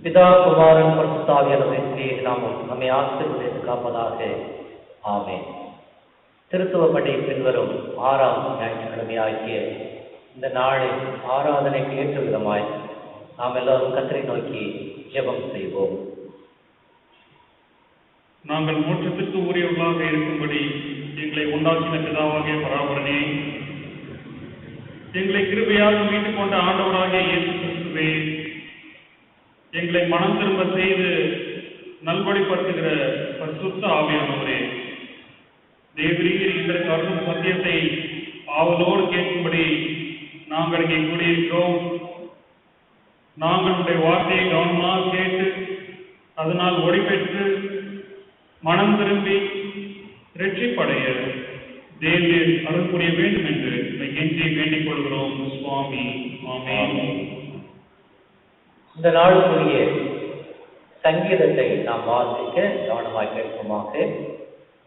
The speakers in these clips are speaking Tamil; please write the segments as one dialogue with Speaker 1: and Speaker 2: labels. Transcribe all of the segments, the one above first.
Speaker 1: பிதா குமாரன் பரிசுத்த ஆவியானவரின் நாமம் நம்மை ஆசீர்வதித்து காப்பதாக. ஆமென். திருத்துவ பணி பின்வரும் 6ஆம் ஞாயிற்றுக்கிழமை ஆகிய இந்த நாளில் ஆராதனைக்கு ஏற்ற விதமாய் நாம் எல்லோரும் கர்த்தரை நோக்கி ஜெபம் செய்வோம்.
Speaker 2: நாங்கள் மோட்சத்திற்கு உரியவர்களாக இருக்கும்படி எங்களை உண்டாக்கின பிதாவாகிய பராபரனே, எங்களை கிருபையாக மீட்டுக் கொண்ட ஆண்டவராகிய இயேசு கிறிஸ்துவே, எங்களை மனம் திரும்ப செய்து நல்வழிப்படுத்துகிற பரிசுத்த ஆவியானவரே, தேவரீர் எங்களுக்கு அருளும் சத்தியத்தை ஆவலோடு கேட்கும்படி நாங்கள் இங்கே கூடியிருக்கிறோம். நாங்கள் உடைய வார்த்தையை கவனமாக கேட்டு அதனால் ஒளிபெற்று மனம் திரும்பி ரட்சிப்படைய தேவரீர் அருள் புரிய வேண்டும் என்று கெஞ்சி வேண்டிக் கொள்கிறோம் சுவாமி. ஆமென்.
Speaker 1: இந்த நாளுக்குரிய சங்கீதத்தை நாம் வாசிக்க கவனமாக கேட்போமாக.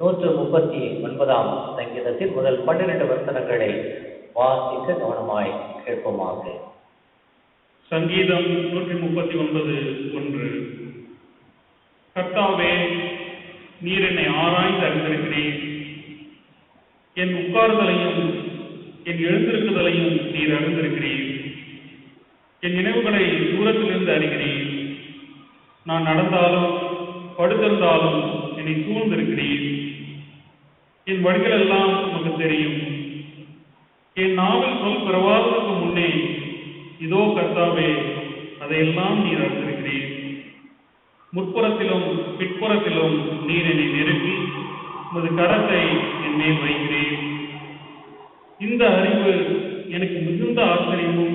Speaker 1: 139ஆம் சங்கீதத்தில் முதல் 12 வசனங்களை வாசிக்க கவனமாய் கேட்போமாக.
Speaker 2: சங்கீதம் 139:1. கர்த்தாவே, நீர் என்னை ஆராய்ந்து அறிந்திருக்கிறீர். என் உட்கார்தலையும் என் எழுந்திருக்குதலையும் நீர் அறிந்திருக்கிறீர். என் நினைவுகளை தூரத்திலிருந்து அறிகிறீர். நான் நடந்தாலும் படுத்திருந்தாலும் என்னை சூழ்ந்திருக்கிறீர். என் வழிகள் எல்லாம் உமக்கு தெரியும். என் நாவில் சொல் பிறவாததற்கு முன்னே இதோ கர்த்தாவே, அதையெல்லாம் நீர் அறிந்திருக்கிறீர். முற்புறத்திலும் பிற்புறத்திலும் நீர் என்னை நெருங்கி உமது கரத்தை என் மேல் வைக்கிறீர். இந்த அறிவு எனக்கு மிகுந்த ஆச்சரியமும்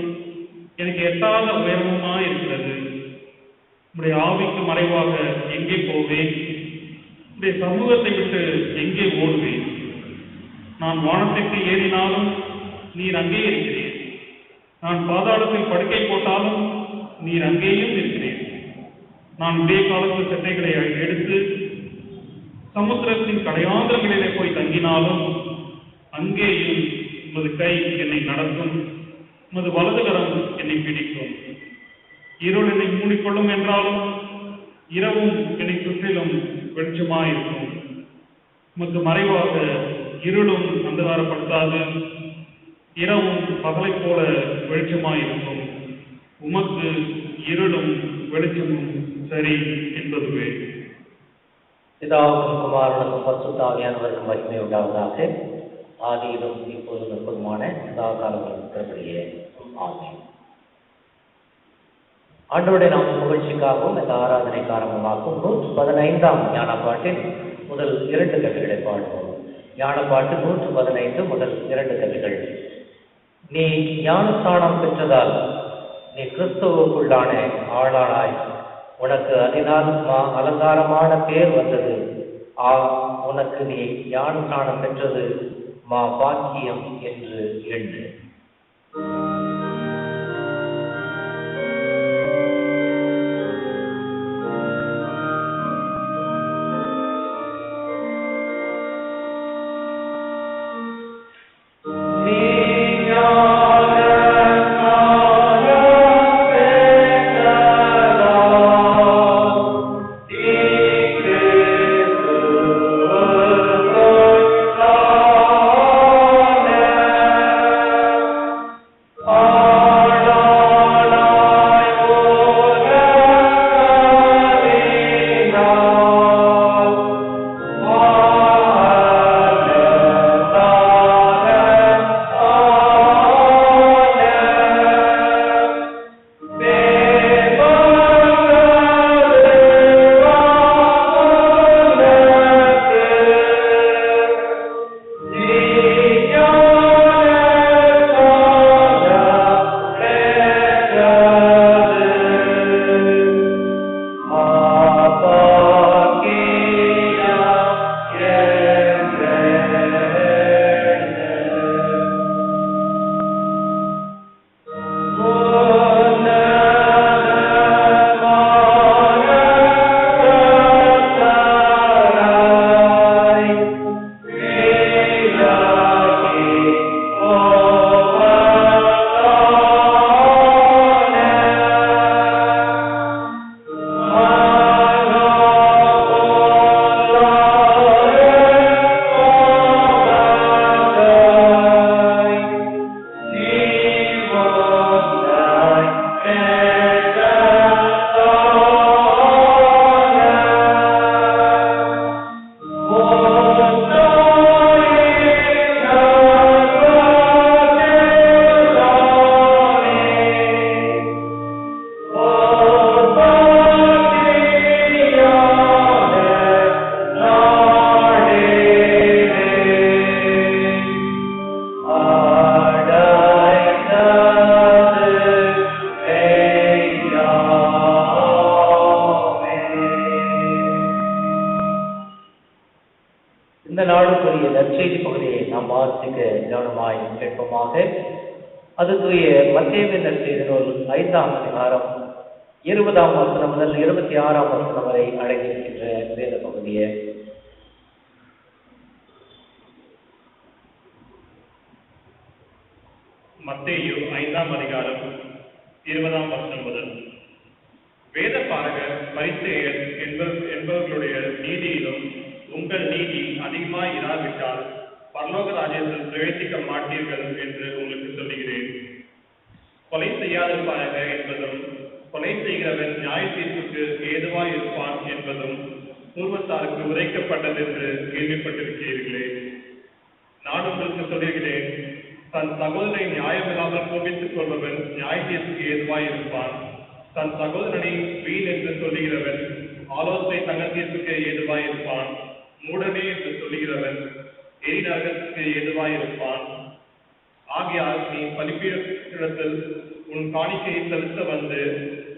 Speaker 2: எனக்கு எட்டாத உயரமுமாய் இருக்கிறது. உம்முடைய ஆவிக்கு மறைவாக எங்கே போவேன்? உம்முடைய சமூகத்தை விட்டு எங்கே ஓடுவேன்? நான் வானத்திற்கு ஏறினாலும் நீர் அங்கே இருக்கிறீர். நான் பாதாளத்தில் படுக்கை போட்டாலும் நீர் அங்கேயும் இருக்கிறீர். நான் விடிய காலத்து சட்டைகளை எடுத்து சமுத்திரத்தின் கடையாந்திரங்களிலே போய் தங்கினாலும் அங்கேயும் உமது கை என்னை நடத்தும், உமது வலதுகரம் என்னை பிடிக்கும். இருள் என்னை மூடிக்கொள்ளும் என்றாலும் இரவும் என்னை சுற்றிலும் வெளிச்சமாயிருக்கும். உமக்கு மறைவாக இருளும் அந்தகாரப்படுத்தாது, இரவும் பகலை போல வெளிச்சமாயிருக்கும். உமக்கு இருளும் வெளிச்சமும் சரி என்பதுவே.
Speaker 1: பிதாவுக்கும் குமாரனுக்கும் பரிசுத்த ஆவியானவருக்கும் மகிமை உண்டாவதாக. ஆதியிலும் இப்போதும் எப்போதுமான சதா காலங்களும் இருக்கிறபடியே. ஆமென். ஆண்டவருடைய நாம் புகழ்ச்சிக்காகவும் இந்த ஆராதனை காரணமாகவும் 115ஆம் ஞானப்பாட்டின் முதல் 2 கவிகளை பாடுவோம். ஞானப்பாட்டு 115 முதல் 2 கவிகள். நீ ஞானஸ்தானம் பெற்றதால் நீ கிறிஸ்துவுக்குள்ளான ஆளானாய். உனக்கு அதனால் அலங்காரமான பேர் வந்தது. உனக்கு நீ ஞானஸ்தானம் பெற்றது மா பாக்கியம் என்று எண்ணு.
Speaker 3: Oh
Speaker 1: பெரிய நற்செய்தி பகுதியை நாம் வாசிக்க கவனமாய் கேட்போமாக. அது தூய மத்தேயுவின் நற்செய்தி நூல் 5ஆம் அதிகாரம் 20ஆம் வசனம் முதல் 26ஆம் வசனம் வரை அடங்கியிருக்கின்ற வேத பகுதியை
Speaker 2: மத்தேயு 5ஆம் அதிகாரம் 20ஆம் வசனம் முதல். வேத பாரகர் பரிசேயர் என்பவர்களுடைய நீதியிலும் உங்கள் நீதி அதிகமாய் இராவிட்டால் பரலோக ராஜ்யத்தில் பிரவேசிக்க மாட்டீர்கள் என்று உங்களுக்கு சொல்லுகிறேன். கொலை செய்யாதிருப்பாயாக என்பதும் கொலை செய்கிறவன் நியாய தீர்ப்புக்கு ஏதுவாய் இருப்பான் என்பதும் பூர்வத்தாருக்கு உரைக்கப்பட்டது என்று கேள்விப்பட்டிருக்கிறீர்களே. நான் உங்களுக்கு சொல்லுகிறேன், தன் சகோதரனை நியாயமில்லாமல் கோபித்துக் கொள்பவன் நியாய தீர்ப்புக்கு ஏதுவாய் இருப்பான். தன் சகோதரனை வீண் என்று சொல்லுகிறவன் ஆலோசனை தங்கள் தீர்ப்புக்கு ஏதுவாய் இருப்பான். மூடனே என்று சொல்லுகிறவன் எரி நரகத்துக்கு ஏதுவாய் இருப்பான். ஆகையால் நீ பலிபீடத்தில் உன் காணிக்கையை செலுத்த வந்து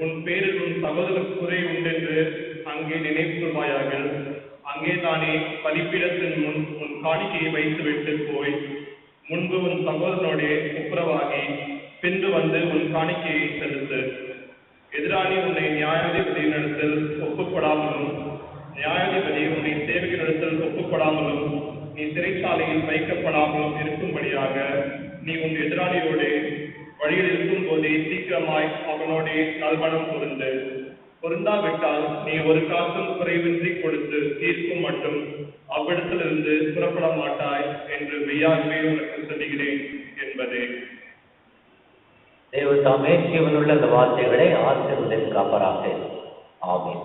Speaker 2: உன் பேரில் உன் சகோதரனுக்கு குறை உண்டென்று அங்கே நினைவு கொள்வாயாக. அங்கே தானே பலிபீடத்தின் முன் உன் காணிக்கையை வைத்துவிட்டு போய் முன்பு உன் சகோதரனோட ஒப்புரவாகி பின்பு வந்து உன் காணிக்கையை செலுத்து. எதிராளி உன்னை நியாயாதிபதியினிடத்தில் ஒப்புக்கொடாமலும் நியாயாதிபதி உன்னை சேவகனிடத்தில் ஒப்புக்கொடாமலும் நீ சிறைச்சாலையில் வைக்கப்படாமலும் இருக்கும்படியாக நீ உன் எதிராளியோடு வழியில் இருக்கும் போதே சீக்கிரமாய் அவனோட நல்மணம் பொருந்தாவிட்டால் நீ ஒரு காசும் குறைவின்றி கொடுத்து தீர்க்கும் மட்டும் அவ்விடத்திலிருந்து புறப்பட மாட்டாய் என்று மெய்யாகவே உனக்கு சொல்லுகிறேன் என்பதே.
Speaker 1: தேவ தாமே ஜீவனுள்ள இந்த வார்த்தைகளை ஆசீர்வதித்து காப்பாராக. ஆமென்.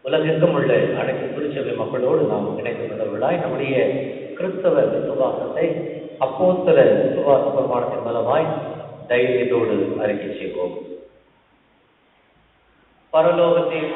Speaker 1: உலகெங்கும் உள்ள அனைத்து திருச்சபை மக்களோடு நாம் இணைந்து கொண்டவர்களாய் நம்முடைய கிறிஸ்தவ விசுவாசத்தை அப்போஸ்தல விசுவாச பிரமாணத்தின் மூலமாய் தைரியத்தோடு அறிக்கை செய்வோம். பரலோகத்தில்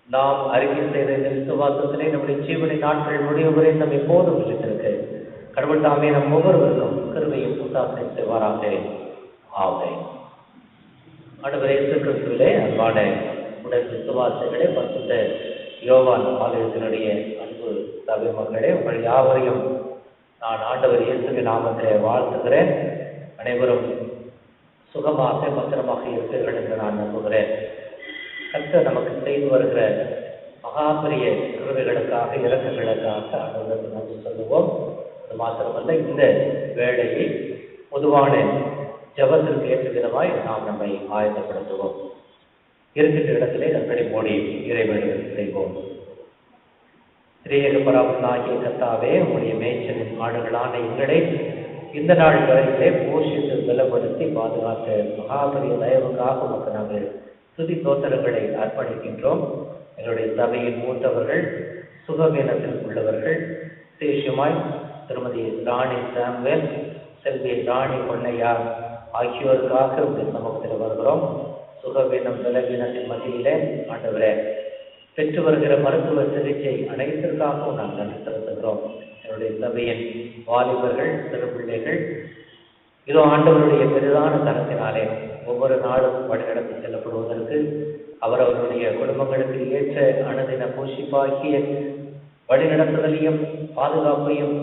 Speaker 1: நாம் அறிக்கை செய்த இந்த விசுவாசத்திலே நம்முடைய ஜீவனை நாட்கள் முடிவுவரை நம்ம எப்போதும் விழித்திருக்க கடவுள் தாமே நம் ஒவ்வொருவருக்கும் கிருபையும் உத்தாசனை செய்வாராக. ஆமென். ஆண்டவர் இயேசு கிறிஸ்துவிலே அன்பான உடைய விசுவாசிகளே, பரிசுத்த யோவான் ஆலயத்தினுடைய அன்பு சபை மக்களே, உங்கள் யாவரையும் நான் ஆண்டவர் இயேசுவின் நாமத்திலே வாழ்த்துகிறேன். அனைவரும் சுகமாக பத்திரமாக இருப்பீர்கள் என்று நான் நம்புகிறேன். கர்த்தர் நமக்கு செய்து வருகிற மகாபெரிய கிருபைகளுக்காக இரக்கங்களுக்காக ஆண்டவருக்கு நன்றி சொல்லுவோம். அது மாத்திரமல்ல, இந்த வேளையை பொதுவான ஜெபத்திற்கு ஏற்ற விதமாய் நாம் நம்மை ஆயத்தப்படுத்துவோம். இருக்கின்ற இடத்திலே கண்களை மூடி இறைவேண்டுதல் செய்வோம். திரியேக பராபரனாகிய கர்த்தாவே, உங்களுடைய மேய்ச்சலின் ஆடுகளான எங்களை இந்த நாள் வரையிலே போஷித்து பலப்படுத்தி பாதுகாத்த மகாபெரிய தயவுக்காக உமக்கு நாங்கள் துதி தோத்திரங்களை அர்ப்பணிக்கின்றோம். எங்களுடைய சபையின் மூத்தவர்கள், சுகவீனத்தில் உள்ளவர்கள், விசேஷமாய் திருமதி ராணி சாம்வேல், செல்வி ராணி பொன்னையார் ஆகியோருக்காக உங்கள் சமூகத்தில் வருகிறோம். சுகவீனம் பலவீனத்தின் மத்தியிலே ஆண்டவரே பெற்று வருகிற மருத்துவ சிகிச்சை அனைத்திற்காகவும் நாம் நன்றி செலுத்துகிறோம். என்னுடைய சபையின் வாலிபர்கள், சிறு பிள்ளைகள் இதோ ஆண்டவருடைய பெரிதான கரத்தினாலே ஒவ்வொரு நாளும் வழிநடத்தி செல்லப்படுவதற்கு அவரவருடைய குடும்பங்களுக்கு ஏற்ற அனுதின போஷிப்பாகிய வழிநடத்துதலையும் பாதுகாப்பையும்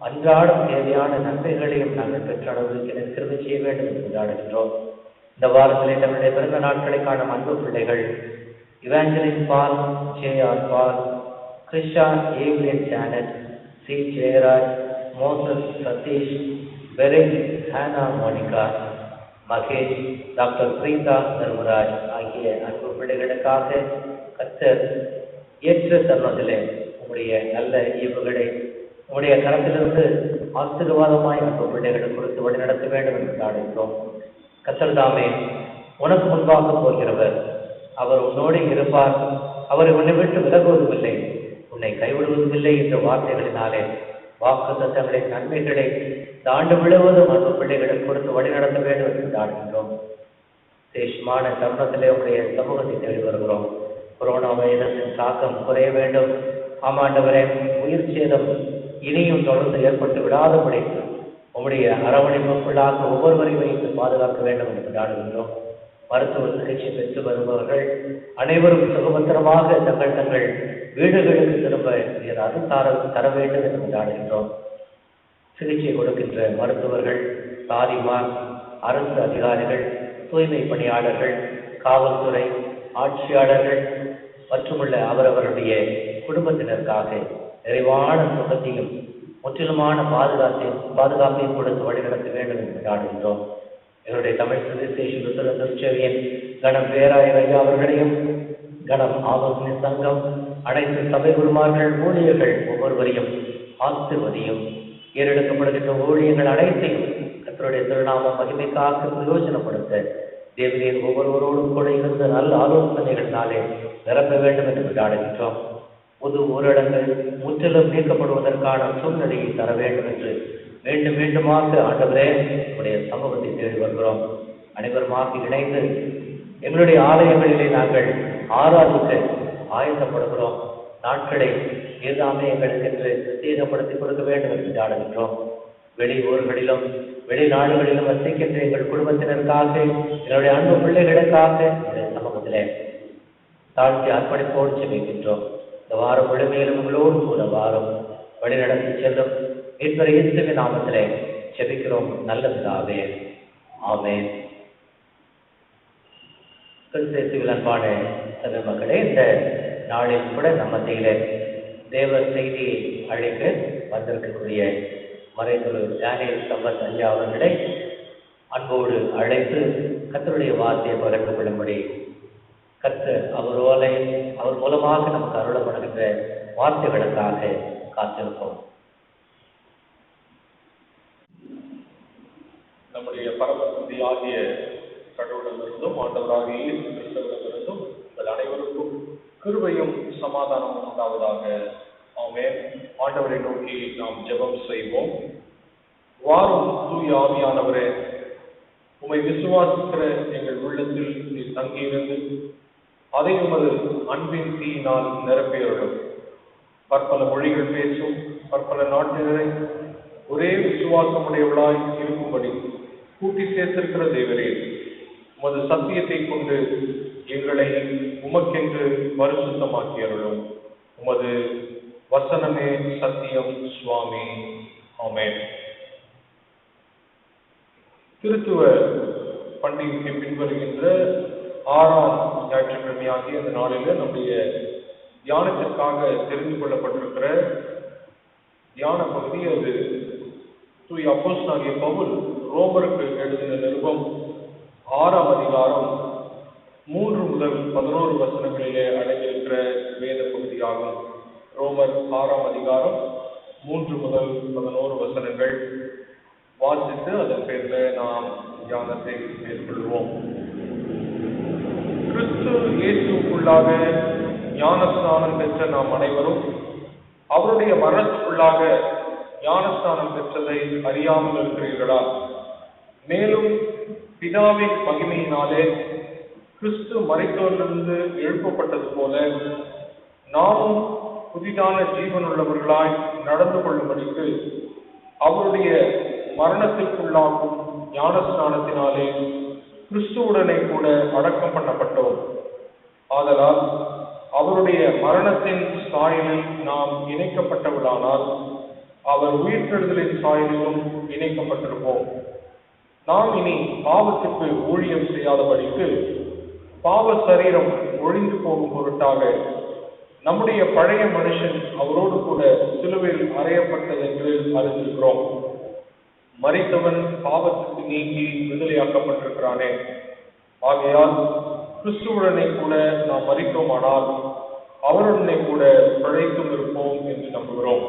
Speaker 1: அன்றாடம் தேவையான நன்மைகளையும் நாங்கள் பெற்ற அளவுக்கு கிருபை செய்ய வேண்டும் என்று கொண்டாடுகின்றோம். இந்த வாரத்திலே தங்களுடைய பிறந்த நாட்களை காணும் அன்பு பிள்ளைகள் Evangeline Paul, J R. Paul, Krisha, Evelyn Janet, C. Jeyaraj, Moses Satish, பெரிக், Hannah Monica, Mahesh, doctor Preetha Dharmaraj ஆகிய அன்பு பிள்ளைகளுக்காக கர்த்தர் ஏற்ற தருணத்திலே உங்களுடைய நல்ல ஈவுகளை உங்களுடைய கரத்திலிருந்து ஆசீர்வாதமாய் அன்பு பிள்ளைகளை கொடுத்து வழிநடத்த வேண்டும் என்று அழைக்கிறோம். கர்த்தர் தாமே உனக்கு முன்பாக போகிறவர், அவர் உன்னோடு இருப்பார், அவர் உன்னை விட்டு விலகுவதுமில்லை, உன்னை கைவிடுவதுமில்லை என்ற வார்த்தைகளினாலே வாக்கு தத்தங்களின் நன்மைகளை தாண்டு விழுவதும் அன்பு பிள்ளைகளை கொடுத்து வழிநடத்த வேண்டும் என்று ஆடுகின்றோம். சேஷமான தருணத்திலே உடைய சமூகத்தை தேடி வருகிறோம். கொரோனா வைரஸின் தாக்கம் குறைய வேண்டும். ஆமாண்டவரே, உயிர் சேதம் இனியும் தொடர்ந்து ஏற்பட்டு விடாதபடி உங்களுடைய அரவணைப்புக்குள்ளாக ஒவ்வொருவரையும் வைத்து பாதுகாக்க வேண்டும் என்று நாடுகின்றோம். மருத்துவ சிகிச்சை பெற்று வருபவர்கள் அனைவரும் சுகபத்திரமாக தங்கள் வீடுகளுக்கு திரும்ப அருள் தர வேண்டும் என்று நாடுகின்றோம். சிகிச்சை கொடுக்கின்ற மருத்துவர்கள், தாதிமார், அரசு அதிகாரிகள், தூய்மை பணியாளர்கள், காவல்துறை, ஆட்சியாளர்கள் மற்றுமுள்ள அவரவருடைய குடும்பத்தினருக்காக நிறைவான சுகத்தையும் முற்றிலுமான பாதுகாப்பையும் கொடுத்து வழிநடத்த வேண்டும் என்று நாடுகின்றோம். எங்களுடைய தமிழ் சுவிசேஷ லுத்தர திருச்சபையின் கணம் பேராயர் ஐயா அவர்களையும், கணம் ஆலோசனை சங்கம், அனைத்து சபை குருமார்கள், ஊழியர்கள் ஒவ்வொருவரையும் ஆசிர்வதியும். ஏறெடுக்கப்படுகின்ற ஊழியர்கள் அனைத்தையும் கர்த்தருடைய திருநாம மகிமைக்காக பிரயோஜனப்படுத்த தேவரீர் ஒவ்வொருவரோடும் கூட இருந்த நல்ல ஆலோசனைகளினாலே நிரப்ப வேண்டும் என்று நாடுகின்றோம். பொது ஊரடங்கள் முற்றிலும் நீக்கப்படுவதற்கான சூழ்நிலையை தர வேண்டும் என்று மீண்டும் மீண்டுமாக ஆண்டவரே உடைய சமூகத்தை தேடி வருகிறோம். அனைவருமாக இணைந்து எங்களுடைய ஆலயங்களிலே நாங்கள் ஆராதிக்க ஆயத்தப்படுகிறோம். நாட்களை எல்லாமே எங்களுக்கு என்று பிரத்யேகப்படுத்தி கொடுக்க வேண்டும் என்று நாடுகின்றோம். வெளி ஊர்களிலும் வெளிநாடுகளிலும் வசிக்கின்ற எங்கள் குடும்பத்தினருக்காக, எங்களுடைய அன்பு பிள்ளைகளுக்காக எங்களுடைய சமூகத்திலே தாழ்த்தி அர்ப்பணிப்போடு செபிக்கின்றோம். இந்த வாரம் முழுமையிலும் உங்களோடு கூட வாரம் வழிநடத்தி செல்லும் மீட்பர் இயேசுவின் நாமத்திலே செபிக்கிறோம் நல்ல பிதாவே, ஆமென். கிறிஸ்துவில் அன்பான தமிழ் மக்களே, இந்த நாளில் கூட நம்ம மத்தியிலே தேவ செய்தியை அழைக்க வந்திருக்கக்கூடிய மறைந்துள்ள டேனியல் சம்பத் ஐயா அவர்களை அன்போடு அழைத்து கர்த்தருடைய வார்த்தையை பகிர்ந்து கொள்ளும்படி கர்த்தர் அவர் மூலமாக நமக்கு அருளப்படுகின்ற வார்த்தைகளுக்காக காத்திருப்போம்.
Speaker 3: நம்முடைய பரமதி ஆகிய கடவுளிடமிருந்தும் ஆண்டவராகிய இயேசு கிறிஸ்துவிடமிருந்தும் உங்கள் அனைவருக்கும் கிருபையும் சமாதானமும் உண்டாவதாக. ஆமென். ஆண்டவரை நோக்கி நாம் ஜெபம் செய்வோம். வாரும் தூய ஆவியானவரே, உம்மை விசுவாசிக்கிற எங்கள் உள்ளத்தில் நீர் தங்கியிருந்து அதை உமது அன்பின் தீயினால் நிரப்பியருளும். பற்பல மொழிகள் பேசும் பற்பல நாட்டினரை ஒரே விசுவாசமுடையவளாய் இருக்கும்படி கூட்டி சேர்த்திருக்கிற தேவரே, உமது சத்தியத்தை கொண்டு எங்களை உமக்கென்று பரிசுத்தமாக்கியருளும். உமது வசனமே சத்தியம் சுவாமி. ஆமென். திருத்துவ பண்டிகைக்கு பின்வருகின்ற 6ஆம் ஞாயிற்றுக்கிழமையாகிய இந்த நாளில் நம்முடைய தியானத்திற்காக தெரிந்து கொள்ளப்பட்டிருக்கிற தியான பகுதி, அது தூய அப்போஸ்தலனாகிய பவுல் ரோமருக்கு எழுதின நிருபம் 6ஆம் அதிகாரம் 3 முதல் 11 வசனங்களிலே அடங்கியிருக்கிற வேத பகுதியாகும். ரோமர் 6ஆம் அதிகாரம் 3 முதல் 11 வசனங்கள் வாசித்து அதன் பேர்ல நாம் தியானத்தை மேற்கொள்வோம். கிறிஸ்து இயேசுக்குள்ளாக ஞானஸ்நானம் பெற்ற நாம் அனைவரும் அவருடைய மரணத்துக்குள்ளாக ஞானஸ்நானம் பெற்றதை அறியாமல் இருக்கிறீர்களா? மேலும் பிதாவின் மகிமையினாலே கிறிஸ்து மரித்தோரிலிருந்து எழுப்பப்பட்டது போல நாமும் புதிதான ஜீவனுள்ளவர்களாய் நடந்து கொள்ளும்படிக்கு அவருடைய மரணத்திற்குள்ளாகும் ஞானஸ்நானத்தினாலே கிறிஸ்துவுடனே கூட அடக்கம் பண்ணப்பட்டோம். ஆதலால் அவருடைய மரணத்தின் சாயலில் நாம் இணைக்கப்பட்டவர்களானால் அவர் உயிர்த்தெழுதலின் சாயலிலும் இணைக்கப்பட்டிருப்போம். நாம் இனி பாவத்திற்கு ஊழியம் செய்யாதபடிக்கு பாவ சரீரம் ஒழிந்து போகும் பொருட்டாக நம்முடைய பழைய மனுஷன் அவரோடு கூட சிலுவையில் அறையப்பட்டது என்று அறிந்திருக்கிறோம். மரித்தவன் பாவத்துக்கு நீங்கி விடுதலையாக்கப்பட்டிருக்கிறானே. ஆகையால் கிறிஸ்துவுடனே கூட நாம் மரித்தோமானால் அவருடனே கூட பிழைத்தும் இருப்போம் என்று நம்புகிறோம்.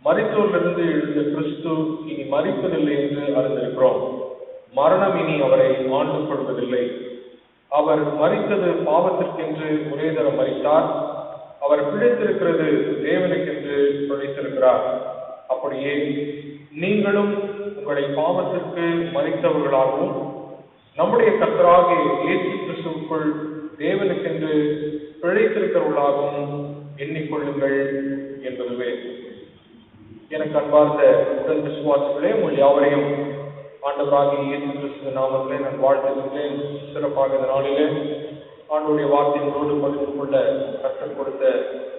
Speaker 3: மரித்தோரிலிருந்து எழுந்த கிறிஸ்து இனி மரிப்பதில்லை என்று அறிந்திருக்கிறோம். மரணம் இனி அவரை ஆண்டு கொள்வதில்லை. அவர் மரித்தது பாவத்திற்கென்று ஒரே தரம் மரித்தார். அவர் பிழைத்திருக்கிறது தேவனுக்கென்று பிழைத்திருக்கிறார். அப்படியே நீங்களும் உங்களை பாவத்திற்கு மரித்தவர்களாகவும் நம்முடைய கர்த்தராகிய இயேசு கிறிஸ்துவுக்குள் தேவனுக்கென்று பிழைத்திருக்கிறவர்களாகவும் எண்ணிக்கொள்ளுங்கள் என்பதுவே. எனக்கு அன்பார்ந்த உடன் விசுவாசிகளே, உங்கள் யாவரையும் ஆண்டவராகிய இயேசு கிறிஸ்து நாமத்திலே நான் வாழ்த்துகின்றேன். சிறப்பாக இந்த நாளிலே ஆண்டவருடைய வார்த்தைகளோடு பகிர்ந்து கொள்ள கற்றுக் கொடுத்த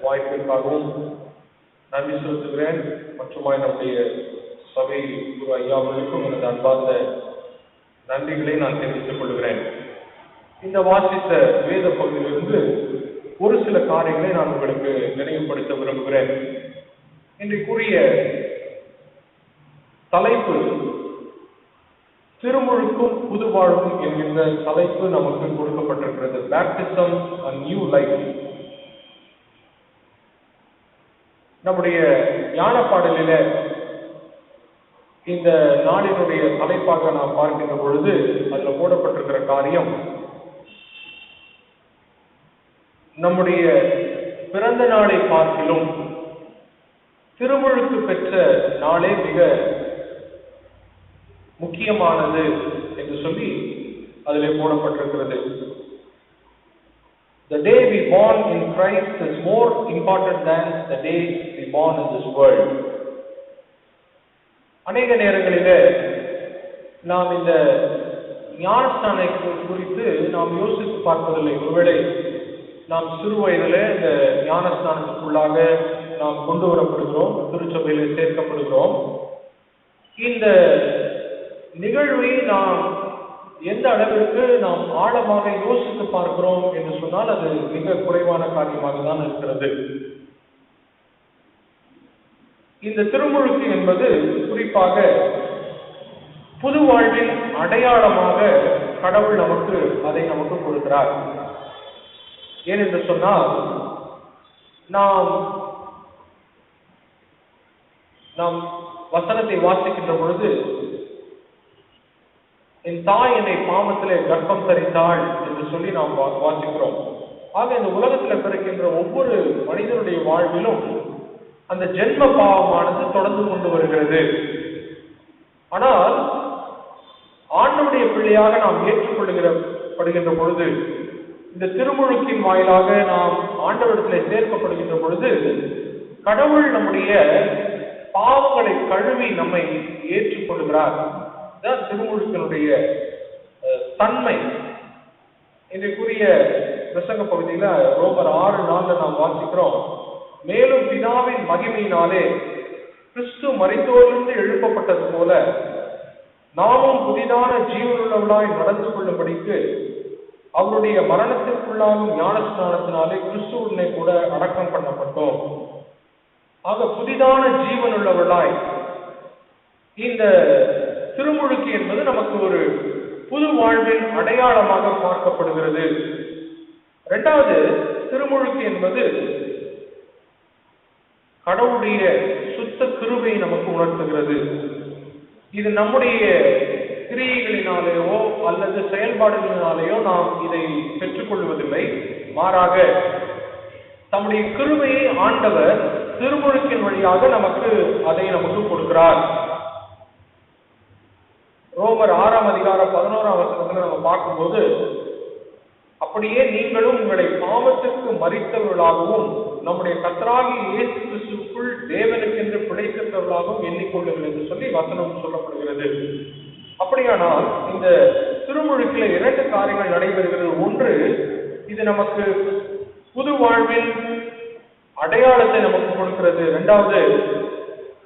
Speaker 3: வாய்ப்பிற்காகவும் நன்றி செலுத்துகிறேன். மற்றுமாய் நம்முடைய சபை குரு ஐயாவுக்கும் எனது அன்பார்ந்த நன்றிகளை நான் தெரிவித்துக் கொள்கிறேன். இந்த வாசித்த வேத பகுதியிலிருந்து ஒரு சில காரியங்களை நான் உங்களுக்கு நினைவுபடுத்த விரும்புகிறேன். இன்றைக்குரிய தலைப்பு திருமுழுக்கும் புது வாழ்வும் என்கின்ற தலைப்பு நமக்கு கொடுக்கப்பட்டிருக்கிறது. Baptism a new life. நம்முடைய ஞான பாடலில இந்த நாளினுடைய தலைப்பாக நாம் பார்க்கின்ற பொழுது அதில் போடப்பட்டிருக்கிற காரியம், நம்முடைய பிறந்த நாளை பார்க்கிலும் திருமுழுக்கு பெற்ற நாளே மிக முக்கியமானது என்று சொல்லி அதிலே போடப்பட்டிருக்கிறது. The day we born in Christ is more important than the day we born in this world. அநேக நேரங்களிலே நாம் இந்த ஞானஸ்நானத்தை குறித்து நாம் யோசித்து பார்ப்பதில்லை. ஒருவேளை நாம் சிறு வயதிலே இந்த ஞானஸ்நானத்துக்குள்ளாக நாம் கொண்டு வரப்படுகிறோம், திருச்சபையிலே சேர்க்கப்படுகிறோம். இந்த நிகழ்வை நாம் எந்த அளவிற்கு நாம் ஆழமாக யோசித்து பார்க்கிறோம் என்று சொன்னால் அது மிக குறைவான காரியமாக தான் இருக்கிறது. இந்த திருமுழுக்கு என்பது குறிப்பாக புது வாழ்வின் அடையாளமாக கடவுள் அதை நமக்கு கொடுக்கிறார். ஏனென்று சொன்னால் நாம் வசனத்தை வாசிக்கின்ற பொழுது, என் தாய் என்னை பாவத்திலே கர்ப்பம் தரித்தாள் என்று சொல்லி நாம் வாசிக்கிறோம். ஆக இந்த உலகத்தில் பிறக்கின்ற ஒவ்வொரு மனிதனுடைய வாழ்விலும் அந்த ஜென்ம பாவமானது தொடர்ந்து கொண்டு வருகிறது. ஆனால் ஆண்டவருடைய பிள்ளையாக நாம் ஏற்றுக்கொள்ளுகின்ற பொழுது, இந்த திருமுழுக்கின் வாயிலாக நாம் ஆண்டவரிடத்தில் சேர்க்கப்படுகின்ற பொழுது, கடவுள் நம்முடைய பாவங்களை கழுவி நம்மை ஏற்றுக்கொள்கிறார். இதுதான் திருமுழுக்கினுடைய தன்மை. இன்றைக்குரிய பிரசங்க பகுதியில ரோமர் 6:4 நாம் வாசிக்கிறோம், மேலும் பிதாவின் மகிமையினாலே கிறிஸ்து மரித்தோரிலிருந்து எழுப்பப்பட்டது போல நாமும் புதிதான ஜீவனுள்ளவர்களாய் நடந்து கொள்ளும்படிக்கு அவருடைய மரணத்திற்குள்ளாகும் ஞானஸ்நானத்தினாலே கிறிஸ்துவுடனே கூட அடக்கம் பண்ணப்பட்டோம். ஆக புதிதான ஜீவனுள்ளவர்களாய் இந்த திருமுழுக்கு என்பது நமக்கு ஒரு புது வாழ்வின் அடையாளமாக பார்க்கப்படுகிறது. இரண்டாவது, திருமுழுக்கு என்பது கடவுளுடைய சுத்த கிருபையை நமக்கு உணர்த்துகிறது. இது நம்முடைய கிரியைகளினாலேயோ அல்லது செயல்பாடுகளினாலேயோ நாம் இதை பெற்றுக்கொள்வதில்லை. மாறாக தம்முடைய கிருபையை ஆண்டவர் திருமுழுக்கின் வழியாக அதை நமக்கு கொடுக்கிறார். ரோமர் 6:11 நம்ம பார்க்கும்போது, அப்படியே நீங்களும் உங்களை பாவத்திற்கு மரித்தவர்களாகவும் நம்முடைய கர்த்தராகிய இயேசு கிறிஸ்துவுக்குள் தேவனுக்கென்று பிழைத்திருக்கிறவர்களாகவும் எண்ணிக்கொள்ளுங்கள் என்று சொல்லி வசனம் சொல்லப்படுகிறது. அப்படியானால் இந்த திருமுழுக்கில 2 காரியங்கள் நடைபெறுகிறது. ஒன்று, இது நமக்கு புது வாழ்வின் அடையாளத்தை நமக்கு கொடுக்கிறது. இரண்டாவது,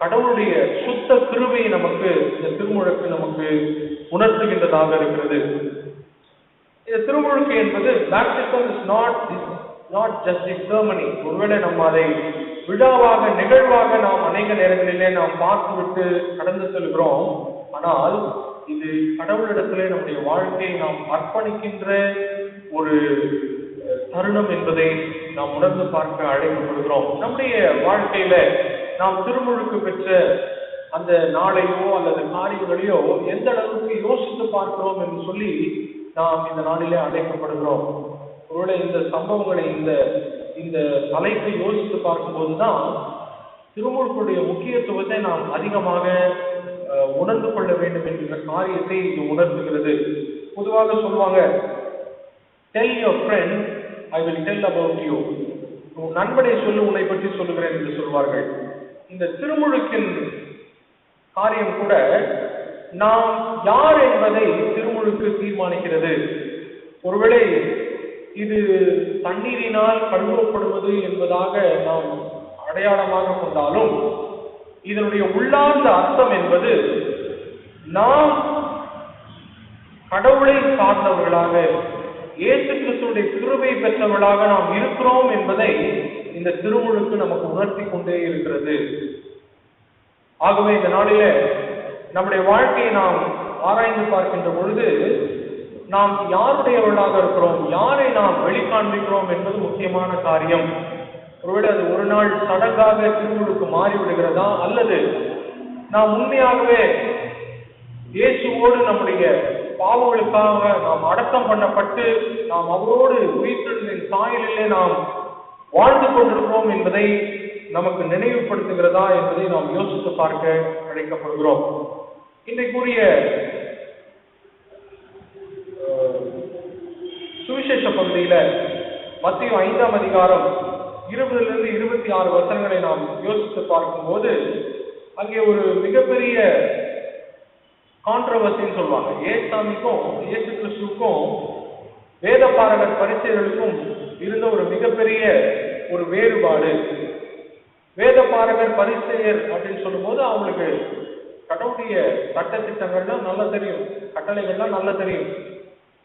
Speaker 3: கடவுளுடைய சுத்த கிருபையை நமக்கு இந்த திருமுழுக்கு நமக்கு உணர்த்துகின்றதாக இருக்கிறது. இந்த திருமுழுக்கு என்பது baptism is not just the ceremony. ஒருவேளை நம்ம அதை விழாவாக நிகழ்வாக நாம் அநேக நேரங்களிலே நாம் பார்த்துவிட்டு கடந்து செல்கிறோம். ஆனால் இது கடவுளிடத்திலே நம்முடைய வாழ்க்கையை நாம் அர்ப்பணிக்கின்ற ஒரு தருணம் என்பதை நாம் உணர்ந்து பார்க்க அழைக்கப்படுகிறோம். நம்முடைய வாழ்க்கையில நாம் திருமுழுக்கு பெற்ற அந்த நாளையோ அல்லது காரியங்களையோ எந்த அளவுக்கு யோசித்து பார்க்கிறோம் என்று சொல்லி நாம் இந்த நாளிலே அழைக்கப்படுகிறோம். ஒருவேளை இந்த சம்பவங்களை இந்த தலைப்பை யோசித்து பார்க்கும்போதுதான் திருமுழுக்குடைய முக்கியத்துவத்தை நாம் அதிகமாக உணர்ந்து கொள்ள வேண்டும் என்கிற காரியத்தை இது உணர்த்துகிறது. பொதுவாக சொல்லுவாங்க, tell your friend I will tell about you. உன் நண்பனை சொல்லு, உன்னை பற்றி சொல்லுகிறேன் என்று சொல்வார்கள். இந்த திருமுழுக்கின் காரியம் கூட நாம் யார் என்பதை திருமுழுக்கு தீர்மானிக்கிறது. ஒருவேளை இது தண்ணீரினால் கழுவப்படுவது என்பதாக நாம் அடையாளமாக கொண்டாலும் இதனுடைய உள்ளார்ந்த அர்த்தம் என்பது நாம் கடவுளை சார்ந்தவர்களாக, இயேசு கிறிஸ்துவுடைய கிருபை பெற்றவர்களாக நாம் இருக்கிறோம் என்பதை இந்த திருமுழுக்கு நமக்கு உணர்த்தி கொண்டே இருக்கிறது. ஆகவே இந்த நாளிலே நம்முடைய வாழ்க்கையை நாம் ஆராய்ந்து பார்க்கின்ற பொழுது நாம் யாருடையவர்களாக இருக்கிறோம், யாரை நாம் வெளிக்காண்பிக்கிறோம் என்பது முக்கியமான காரியம். ஒருவேளை அது ஒரு நாள் சடங்காக திருமுழுக்கு மாறிவிடுகிறதா, அல்லது நாம் உண்மையாகவே இயேசுவோடு நம்முடைய பாவங்களுக்காக நாம் அடக்கம் பண்ணப்பட்டு நாம் அவரோடு உயிர்த்தெழுதலின் சாயலிலே நாம் வாழ்ந்து கொண்டிருக்கிறோம் என்பதை நமக்கு நினைவுபடுத்துகிறதா என்பதை நாம் யோசித்து பார்க்க அழைக்கப்படுகிறோம். இன்றைக்குரிய சுவிசேஷ பகுதியில மத்தேயு 5ஆம் அதிகாரம் 20 to 26 வசனங்களை நாம் யோசித்து பார்க்கும்போது அங்கே ஒரு மிகப்பெரிய கான்ட்ரோவர்சின்னு சொல்லுவாங்க. ஏசாமிக்கும் இயேசு கிறிஸ்துவுக்கும் வேதபாரகர் பரிசேயர்களுக்கும் இருந்த ஒரு மிகப்பெரிய ஒரு வேறுபாடு. வேதபாரகர் பரிசேயர் அப்படின்னு சொல்லும்போது அவங்களுக்கு கடவுளுடைய சட்ட திட்டங்கள்லாம் நல்லா தெரியும், கட்டளைகள்லாம் நல்லா தெரியும்.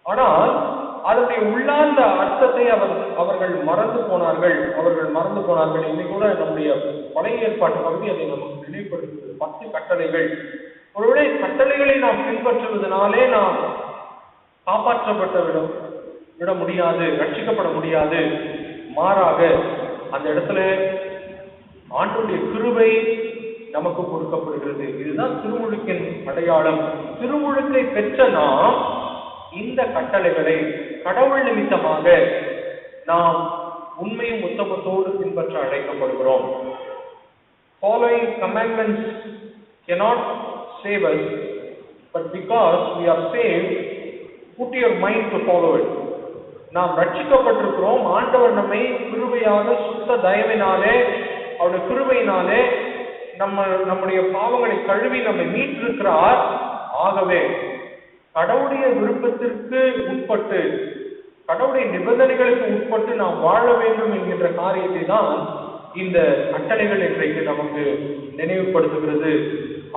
Speaker 3: ஆனால் அதனுடைய உள்ளார்ந்த அர்த்தத்தை அவர்கள் மறந்து போனார்கள். இன்னைக்கு கூட நம்முடைய பழைய ஏற்பாட்டு பகுதி அதை நமக்கு நினைவுபடுத்துகிறது. 10 கட்டளைகள். ஒருவேளை கட்டளைகளை நாம் பின்பற்றுவதனாலே நாம் காப்பாற்றப்பட்டு விட முடியாது, ரட்சிக்கப்பட முடியாது. மாறாக அந்த இடத்துல ஆண்டவருடைய கிருபை நமக்கு கொடுக்கப்படுகிறது. இதுதான் திருமுழுக்கின் அடையாளம். திருமுழுக்கை பெற்ற நாம் இந்த கட்டளைகளை கடவுள் நிமித்தமாக நாம் உண்மையும் உத்தமத்தோடு பின்பற்ற அழைக்கப்படுகிறோம். Following commandments cannot save us, but because we are saved, put your mind to follow it. நாம் ரட்சிக்கப்பட்டிருக்கிறோம். ஆண்டவர் நம்மை கிருபையாக சுத்த தயவினாலே, அவருடைய கிருபையினாலே நம்முடைய பாவங்களை கழுவி நம்மை மீட்டிருக்கிறார். ஆகவே கடவுளுடைய விருப்பத்திற்கு உட்பட்டு, கடவுளுடைய நிபந்தனைகளுக்கு உட்பட்டு நாம் வாழ வேண்டும் என்கின்ற காரியத்தை தான் இந்த கட்டளைகள் இன்றைக்கு நமக்கு நினைவுபடுத்துகிறது.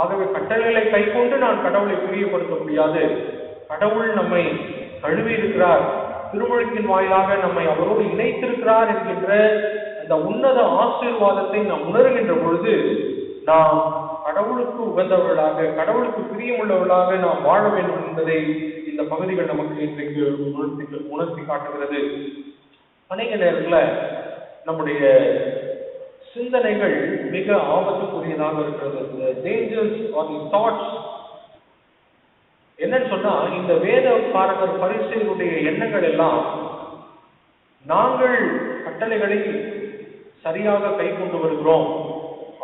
Speaker 3: ஆகவே கட்டளைகளை கைக்கொண்டு நான் கடவுளை பிரியப்படுத்த முடியாது. கடவுள் நம்மை கழுவி இருக்கிறார், திருமுழுக்கின் வாயிலாக நம்மை அவரோடு இணைத்திருக்கிறார் என்கின்ற அந்த உன்னத ஆசீர்வாதத்தை நாம் உணர்கின்ற பொழுது நாம் கடவுளுக்கு உகந்தவர்களாக, கடவுளுக்கு பிரியமுள்ளவர்களாக நாம் வாழ வேண்டும் என்பதை இந்த பகுதிகள் நமக்கு இன்றைக்கு உணர்த்தி காட்டுகிறது. அநேக நேரத்தில் நம்முடைய சிந்தனைகள் மிக ஆபத்துக்குரியதாக இருக்கிறது. டேஞ்சர்ஸ் ஆர் தி தாட்ஸ். என்னன்னு சொன்னா, இந்த வேத பாரகர் பரிசேயருடைய எண்ணங்கள் எல்லாம் நாங்கள் கட்டளைகளை சரியாக கை கொண்டு வருகிறோம்,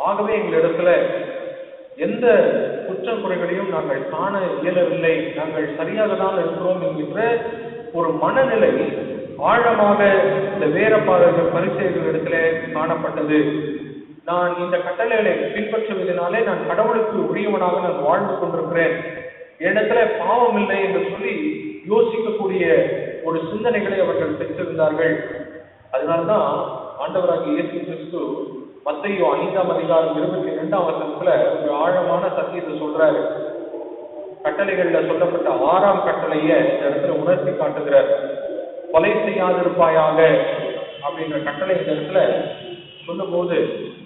Speaker 3: ஆகவே எங்களிடத்துல எந்த குற்றம் குறைகளையும் நாங்கள் காண இயலவில்லை, நாங்கள் சரியாக தான் இருக்கிறோம் என்கின்ற ஒரு மனநிலை ஆழமாக இந்த வேதபாரகர் பரிசேயர்களிடத்துல காணப்பட்டது. நான் இந்த கட்டளைகளை பின்பற்றுவதனாலே நான் கடவுளுக்கு உரியவனாக நான் வாழ்ந்து கொண்டிருக்கிறேன், இடத்துல பாவம் இல்லை என்று சொல்லி யோசிக்கக்கூடிய ஒரு சிந்தனைகளை அவர்கள் பெற்றிருந்தார்கள். அதனால்தான் ஆண்டவராகிய இயேசு கிறிஸ்து மத்தேயு 5ஆம் அதிகாரம் 22ஆம் வசனத்துல ஒரு ஆழமான சத்தியத்தை சொல்றாரு. கட்டளைகள்ல சொல்லப்பட்ட 6ஆம் கட்டளைய இந்த இடத்துல உணர்த்தி காட்டுகிறார். கொலை செய்யாதிருப்பாயாக அப்படின்ற கட்டளை இந்த இடத்துல சொல்லும் போது,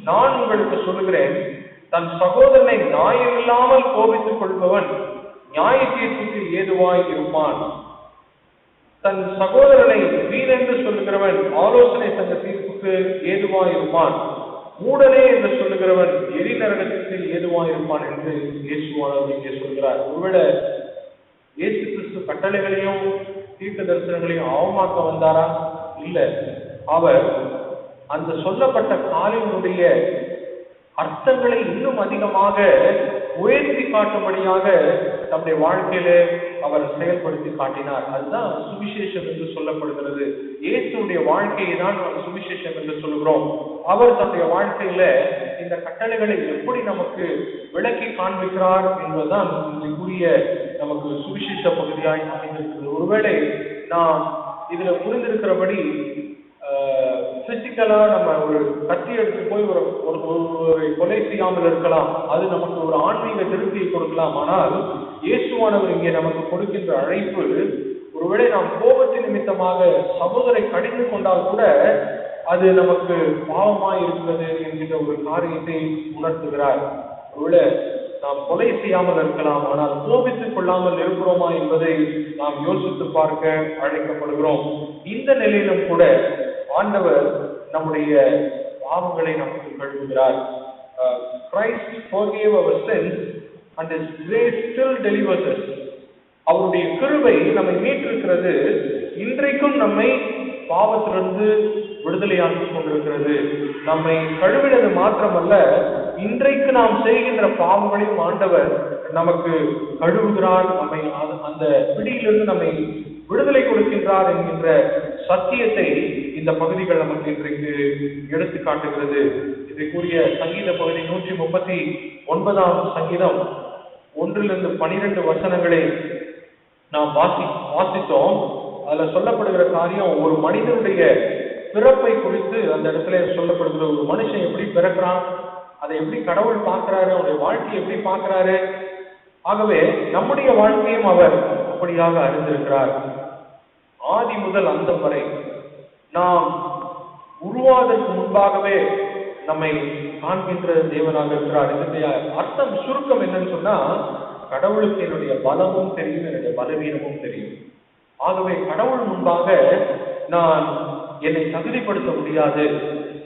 Speaker 3: நான் உங்களுக்கு சொல்லுகிறேன், தன் சகோதரனை நியாயமில்லாமல் கோபித்துக் கொள்பவன் நியாய தீர்ப்புக்கு ஏதுவாய் இருப்பான். தன் சகோதரனை வீணென்று சொல்லுகிறவன் ஆலோசனை சங்க தீர்ப்புக்கு ஏதுவாய் இருப்பான். மூடனே என்று சொல்லுகிறவன் எரி நரகத்திற்கு ஏதுவாயிருப்பான் என்று இயேசுவானவர் இங்கே சொல்கிறார். ஒருவேளை இயேசு கிறிஸ்து கட்டளைகளையும் தீர்க்க தரிசனங்களையும் அவமாக்க வந்தாரா? இல்ல, அவர் அந்த சொல்லப்பட்ட காலினுடைய அர்த்தங்களை இன்னும் அதிகமாக உயர்த்தி காட்டும்படியாக தம்முடைய வாழ்க்கையிலே அவர் செயல்படுத்தி காட்டினார். அதுதான் சுவிசேஷம் என்று சொல்லப்படுகிறது. இயேசுடைய வாழ்க்கையை தான் நாம் சுவிசேஷம் என்று சொல்கிறோம். அவர் தன்னுடைய வாழ்க்கையில இந்த கட்டளைகளை எப்படி நமக்கு விளக்கி காண்பிக்கிறார் என்பதுதான் இங்குரிய நமக்கு சுவிசேஷ பகுதியாய் அமைந்திருக்கிறது. ஒருவேளை நாம் இதுல புரிந்திருக்கிறபடி பிசிக்கலா நம்ம ஒரு கத்தி எடுத்து போய் ஒரு கொலை செய்யாமல் இருக்கலாம், அது நமக்கு ஒரு ஆன்மீக திருப்தியை கொடுக்கலாம். ஆனால் இயேசுவானவர் இங்கே நமக்கு கொடுக்கின்ற அழைப்பு, ஒருவேளை நாம் கோபத்தின் நிமித்தமாக சகோதரை கடிந்து கொண்டால் கூட அது நமக்கு பாவமாய் இருக்கிறது என்கின்ற ஒரு காரியத்தை உணர்த்துகிறார். ஒருவேளை நாம் கொலை செய்யாமல் இருக்கலாம், ஆனால் கோபித்துக் கொள்ளாமல் இருக்கிறோமா என்பதை நாம் யோசித்து பார்க்க அழைக்கப்படுகிறோம். இந்த நிலையிலும் கூட ஆண்டவர் நம்முடைய பாவங்களை நமக்கு கழுவுகிறார். Christ forgave our sins and His grace still delivers us. அவருடைய கிருபை நம்மை மீட்டிருக்கிறது, இன்றைக்கும் நம்மை பாவத்திலிருந்து விடுதலையாக்கி கொண்டிருக்கிறது. நம்மை கழுவினது மாத்திரமல்ல, இன்றைக்கு நாம் செய்கின்ற பாவங்களையும் ஆண்டவர் நமக்கு கழுவுகிறார், நம்மை அந்த பிடியிலிருந்து நம்மை விடுதலை கொடுக்கின்றார் என்கின்ற சத்தியத்தை இந்த பகுதிகள் நமக்கு இன்றைக்கு எடுத்து காட்டுகிறது. இதற்குரிய சங்கீத பகுதி 139 சங்கீதம் 1-12 வசனங்களை நாம் வாசித்தோம். அதுல சொல்லப்படுகிற காரியம் ஒரு மனிதனுடைய பிறப்பை குறித்து அந்த இடத்துல சொல்லப்படுகிற. ஒரு மனுஷன் எப்படி பிறக்கிறான், அதை எப்படி கடவுள் பார்க்கிறாரு, அவருடைய வாழ்க்கையை எப்படி பார்க்கிறாரு. ஆகவே நம்முடைய வாழ்க்கையும் அவர் அப்படியாக அறிந்திருக்கிறார். ஆதி முதல் அந்தம் வரை நாம் உருவாவதற்கு முன்பாகவே நம்மை காண்கின்ற தேவனாக இருக்கிறார். இதனுடைய அர்த்தம் சுருக்கம் என்னன்னு சொன்னா, கடவுளுக்கு என்னுடைய பலமும் தெரியும், என்னுடைய பலவீனமும் தெரியும். ஆகவே கடவுள் முன்பாக நான் என்னை தகுதிப்படுத்த முடியாது.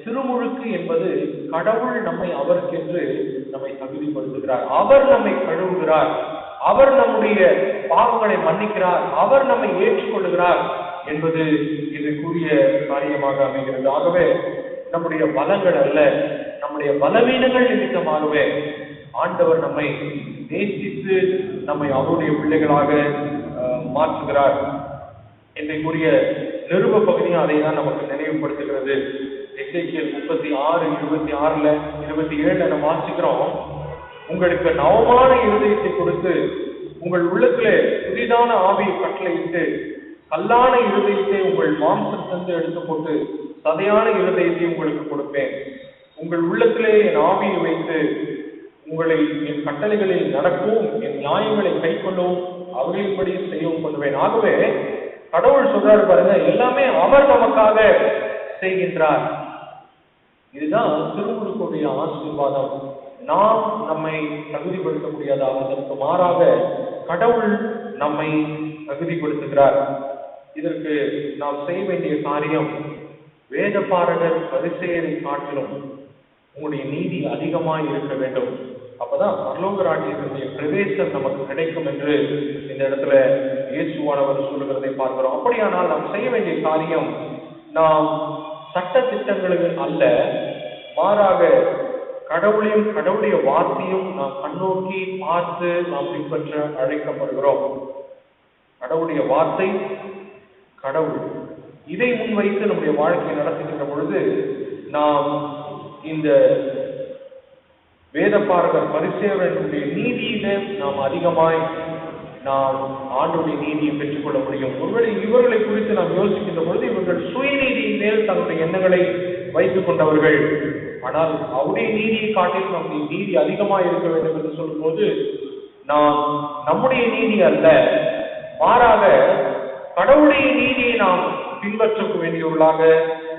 Speaker 3: திருமுழுக்கு என்பது கடவுள் நம்மை அவருக்கென்று நம்மை தகுதிப்படுத்துகிறார். அவர் நம்மை கழுவுகிறார், அவர் நம்முடைய பாவங்களை மன்னிக்கிறார், அவர் நம்மை ஏற்றுக்கொள்ளுகிறார் என்பது இதற்குரிய காரியமாக அமைகிறது. ஆகவே நம்முடைய பலங்கள் அல்ல, நம்முடைய பலவீனங்கள் நிமித்தமாகவே ஆண்டவர் நம்மை நேசித்து நம்மை அவருடைய பிள்ளைகளாக மாற்றுகிறார். இன்றைக்குரிய நிருப பகுதியும் அதை தான் நமக்கு நினைவுபடுத்துகிறது. எசேக்கியேல் 36:26-27 நம்ம வாசிக்கிறோம். உங்களுக்கு நவமான இருதயத்தை கொடுத்து உங்கள் உள்ளத்திலே புதிதான ஆவியை கட்டளையிட்டு கல்லான இருதயத்தை உங்கள் மாம்சத்திலிருந்து எடுத்து போட்டு சதையான இருதயத்தை உங்களுக்கு கொடுப்பேன். உங்கள் உள்ளத்திலே என் ஆவியை வைத்து உங்களை என் கட்டளைகளில் நடக்கவும் என் நியாயங்களை கை கொள்ளவும் அவர்களின்படி செய்யவும் பண்ணுவேன். ஆகவே கடவுள் சொல்றாரு பாருங்க, எல்லாமே அவர் நமக்காக செய்கின்றார். இதுதான் திருமுழுக்குடைய ஆசீர்வாதம். நாம் நம்மை தகுதிப்படுத்த முடியாதா, அதற்கு மாறாக கடவுள் நம்மை தகுதிப்படுத்துகிறார். இதற்கு நாம் செய்ய வேண்டிய காரியம், வேத பாரகர் பரிசேயரை காட்டிலும் உங்களுடைய நீதி அதிகமாய் இருக்க வேண்டும். அப்பதான் பரலோக ராஜ்யத்தினுடைய பிரவேசம் நமக்கு கிடைக்கும் என்று இந்த இடத்துல இயேசுவானவர் சொல்லுகிறதை பார்க்கிறோம். அப்படியானால் நாம் செய்ய வேண்டிய காரியம், நாம் சட்ட திட்டங்களுக்கு அல்ல, மாறாக கடவுளையும் கடவுளுடைய வார்த்தையும் நாம் கண்ணோக்கி பார்த்து நாம் பின்பற்ற அழைக்கப்படுகிறோம். கடவுளுடைய வார்த்தை, கடவுள், இதை முன்வைத்து நம்முடைய வாழ்க்கையை நடத்துகின்ற பொழுது நாம் இந்த வேதபாரகர் பரிசேயர்களுடைய நீதியிலே நாம் அதிகமாய் நாம் ஆண்டுடைய நீதியை பெற்றுக்கொள்ள முடியும். ஒருவேளை இவர்களை குறித்து நாம் யோசிக்கின்ற பொழுது இவர்கள் சுயநீதியின் மேல் தங்களுடைய எண்ணங்களை வைத்துக் கொண்டவர்கள். ஆனால் அவருடைய நீதியை காட்டில் நம்முடைய நீதி அதிகமாக இருக்க வேண்டும் என்று சொல்லும் போது நாம் நம்முடைய நீதி அல்ல, மாறாக கடவுளுடைய நீதியை நாம் பின்பற்ற வேண்டியவர்களாக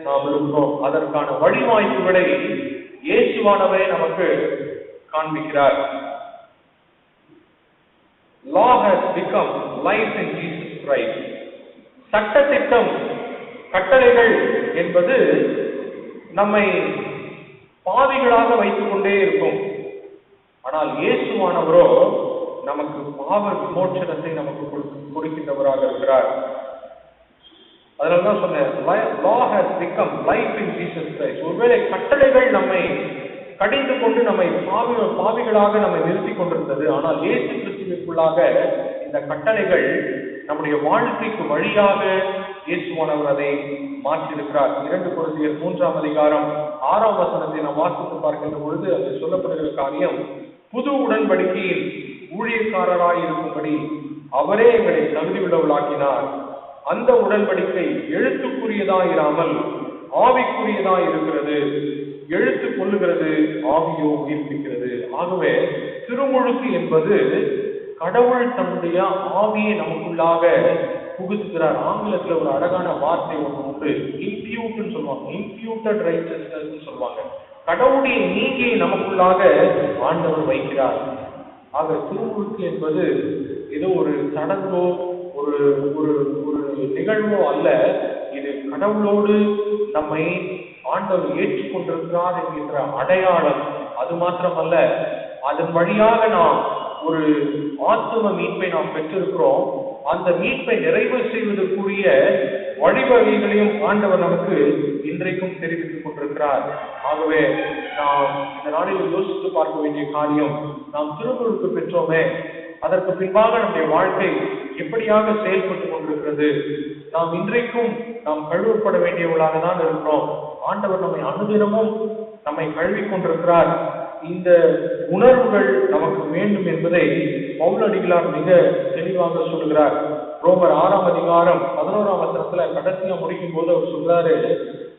Speaker 3: நாம் இருக்கிறோம். அதற்கான வழிவாய்ப்புகளை இயேசுவானவரே நமக்கு காண்பிக்கிறார். Law has become life in Jesus Christ. சட்டத்திட்டம், கட்டளைகள் என்பது நம்மை பாவிகளாக வைத்துக் கொண்டே இருக்கும். ஆனால் இயேசுவானவரோ நமக்கு பாவ விமோச்சனத்தை நமக்கு கொடுக்கின்றவராக இருக்கிறார். அதனால்தான் சொன்னேன், law has become life in Jesus Christ. ஒருவேளை கட்டளைகள் நம்மை கடிந்து கொண்டு நம்மை பாவிகளாக நம்மை நிறுத்தி கொண்டிருந்தது. ஆனால் இயேசு கிறிஸ்துவுக்குள்ளாக இந்த கட்டளைகள் நம்முடைய வாழ்க்கைக்கு வழியாக இயேசுவானவர் அதை மாற்றியிருக்கிறார். 2 கொரிந்தியர் 3ஆம் அதிகாரம் 6ஆம் வசனத்தை நாம் வாசித்து பார்க்கின்ற பொழுது அது சொல்லப்படுகிற காரியம், புது உடன்படிக்கையில் ஊழியக்காரராய் இருக்கும்படி அவரே எங்களை தகுதி உள்ளவர்களாக்கினார். அந்த உடன்படிக்கை எழுத்துக்குரியதாயிராமல் ஆவிக்குரியதாய் இருக்கிறது. எழுத்து கொள்ளுகிறது, ஆவியோ உயிர்ப்பிக்கிறது. ஆகவே திருமுழுக்கு என்பது கடவுள் தன்னுடைய ஆவியை நமக்குள்ளாக புகுத்துகிறார். ஆங்கிலத்துல ஒரு அழகான வார்த்தை ஒன்று உண்டு, இம்பியூட்னு சொல்லுவாங்க. இம்பியூட்டட் ரைச்சஸ்னஸ் சொல்லுவாங்க. கடவுளுடைய நீதியை நமக்குள்ளாக ஆண்டவர் வைக்கிறார். ஆக திருமுழுக்கு என்பது ஏதோ ஒரு சடங்கோ ஒரு ஒரு ஒரு நிகழ்வோ அல்ல. இது கடவுளோடு நம்மை ஆண்டவர் ஏற்றுக்கொண்டிருக்கிறார் என்கின்ற அடையாளம். அது மாத்திரமல்ல, அதன் வழியாக நாம் ஒரு ஆத்தும மீட்பை நாம் பெற்றிருக்கிறோம். அந்த மீட்பை நிறைவு செய்வதற்குரிய வழிவகைகளையும் ஆண்டவர் நமக்கு இன்றைக்கும் தெரிவித்துக் கொண்டிருக்கிறார். ஆகவே நாம் இந்த நாளில் யோசித்து பார்க்க வேண்டிய காரியம், நாம் திருமுழுக்கு பெற்றோமே, அதற்கு பின்பாக நம்முடைய வாழ்க்கை எப்படியாக செயல்பட்டு கொண்டிருக்கிறது? நாம் இன்றைக்கும் நாம் கழுவப்பட வேண்டியவர்களாக தான் இருக்கிறோம். ஆண்டவர் நம்மை அனுதினமும் நம்மை கழுவிக் கொண்டிருக்கிறார். இந்த உணர்வுகள் நமக்கு வேண்டும் என்பதை பவுலடிகளார் மிக தெளிவாக சொல்கிறார். ரோமர் 6ஆம் அதிகாரம் 11ஆம் வசனத்துல கடைசியா முடிக்கும் போது அவர் சொல்றாரு,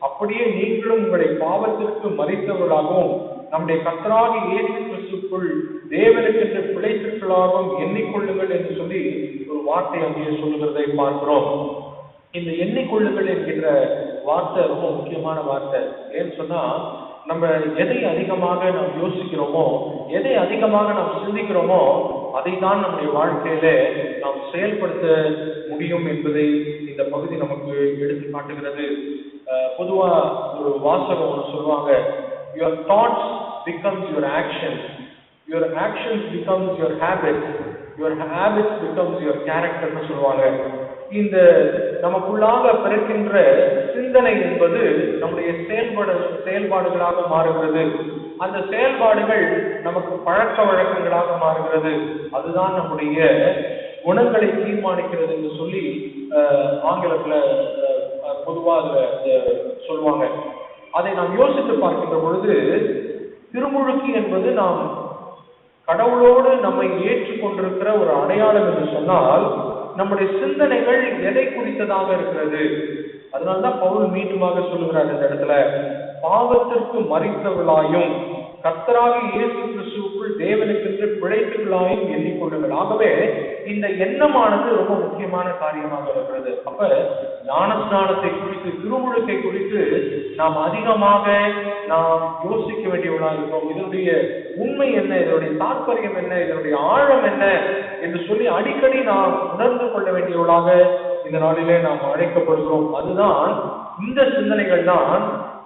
Speaker 3: அப்படியே நீங்களும் உங்களை பாவத்திற்கு மரித்தவர்களாகவும் நம்முடைய கர்த்தராகிய இயேசு கிறிஸ்துவுக்குள் தேவனுக்கென்று பிழைத்திருக்கலாகவும் எண்ணிக்கொள்ளுங்கள் என்று சொல்லி ஒரு வார்த்தை அங்கே சொல்லுகிறதை பார்க்கிறோம். இந்த எண்ணிக்கொள்ளுங்கள் என்கின்ற வார்த்தை ரொம்ப முக்கியமான வார்த்தை. ஏன்னு சொன்னா, நம்ம எதை அதிகமாக நாம் யோசிக்கிறோமோ, எதை அதிகமாக நாம் சிந்திக்கிறோமோ, அதை தான் நம்முடைய வாழ்க்கையில நாம் செயல்படுத்த முடியும் என்பதை இந்த பகுதி நமக்கு எடுத்து காட்டுகிறது. பொதுவா ஒரு வாசகம் ஒன்று சொல்லுவாங்க, your thoughts becomes your actions, your actions becomes your habits, your habits becomes your character ன்னு சொல்லுவாங்க. இந்த நமக்குள்ளாக பிறக்கின்ற சிந்தனை என்பது நம்முடைய செயல்பாடுகளாக மாறுகிறது. அந்த செயல்பாடுகள் நமக்கு பழக்க வழக்கங்களாக மாறுகிறது. அதுதான் நம்முடைய குணங்களை தீர்மானிக்கிறது என்று சொல்லி ஆங்கிலத்துல பொதுவா சொல்லுவாங்க. அதை நாம் யோசித்து பார்க்கின்ற பொழுது, திருமுழுக்கு என்பது நாம் கடவுளோடு நம்மை ஏற்றுக்கொண்டிருக்கிற ஒரு அடையாளம் என்று சொன்னால், நம்முடைய சிந்தனைகள் எதை குறித்ததாக இருக்கிறது? அதனால்தான் பவுல் மீண்டுமாக சொல்லுகிறார் இந்த இடத்துல, பாவத்திற்கு மரித்தவர்களாயும் கர்த்தராகிய இயேசு கிறிஸ்துவுக்குள் தேவனுக்கென்று பிழைத்தவர்களாயும் எண்ணிக்கொள்ளுங்கள். ஆகவே இந்த எண்ணமானது ரொம்ப முக்கியமான காரியமாக இருக்கிறது. அப்ப ஞானஸ்நானத்தை குறித்து, திருமுழுக்கை குறித்து நாம் அதிகமாக நாம் யோசிக்க வேண்டியவர்களாக இருக்கிறோம். இதனுடைய உண்மை என்ன, இதனுடைய தாற்பயம் என்ன, இதனுடைய ஆழம் என்ன என்று சொல்லி அடிக்கடி நாம் உணர்ந்து கொள்ள வேண்டியவர்களாக இந்த நாளிலே நாம் அழைக்கப்படுகிறோம். அதுதான், இந்த சிந்தனைகள் தான்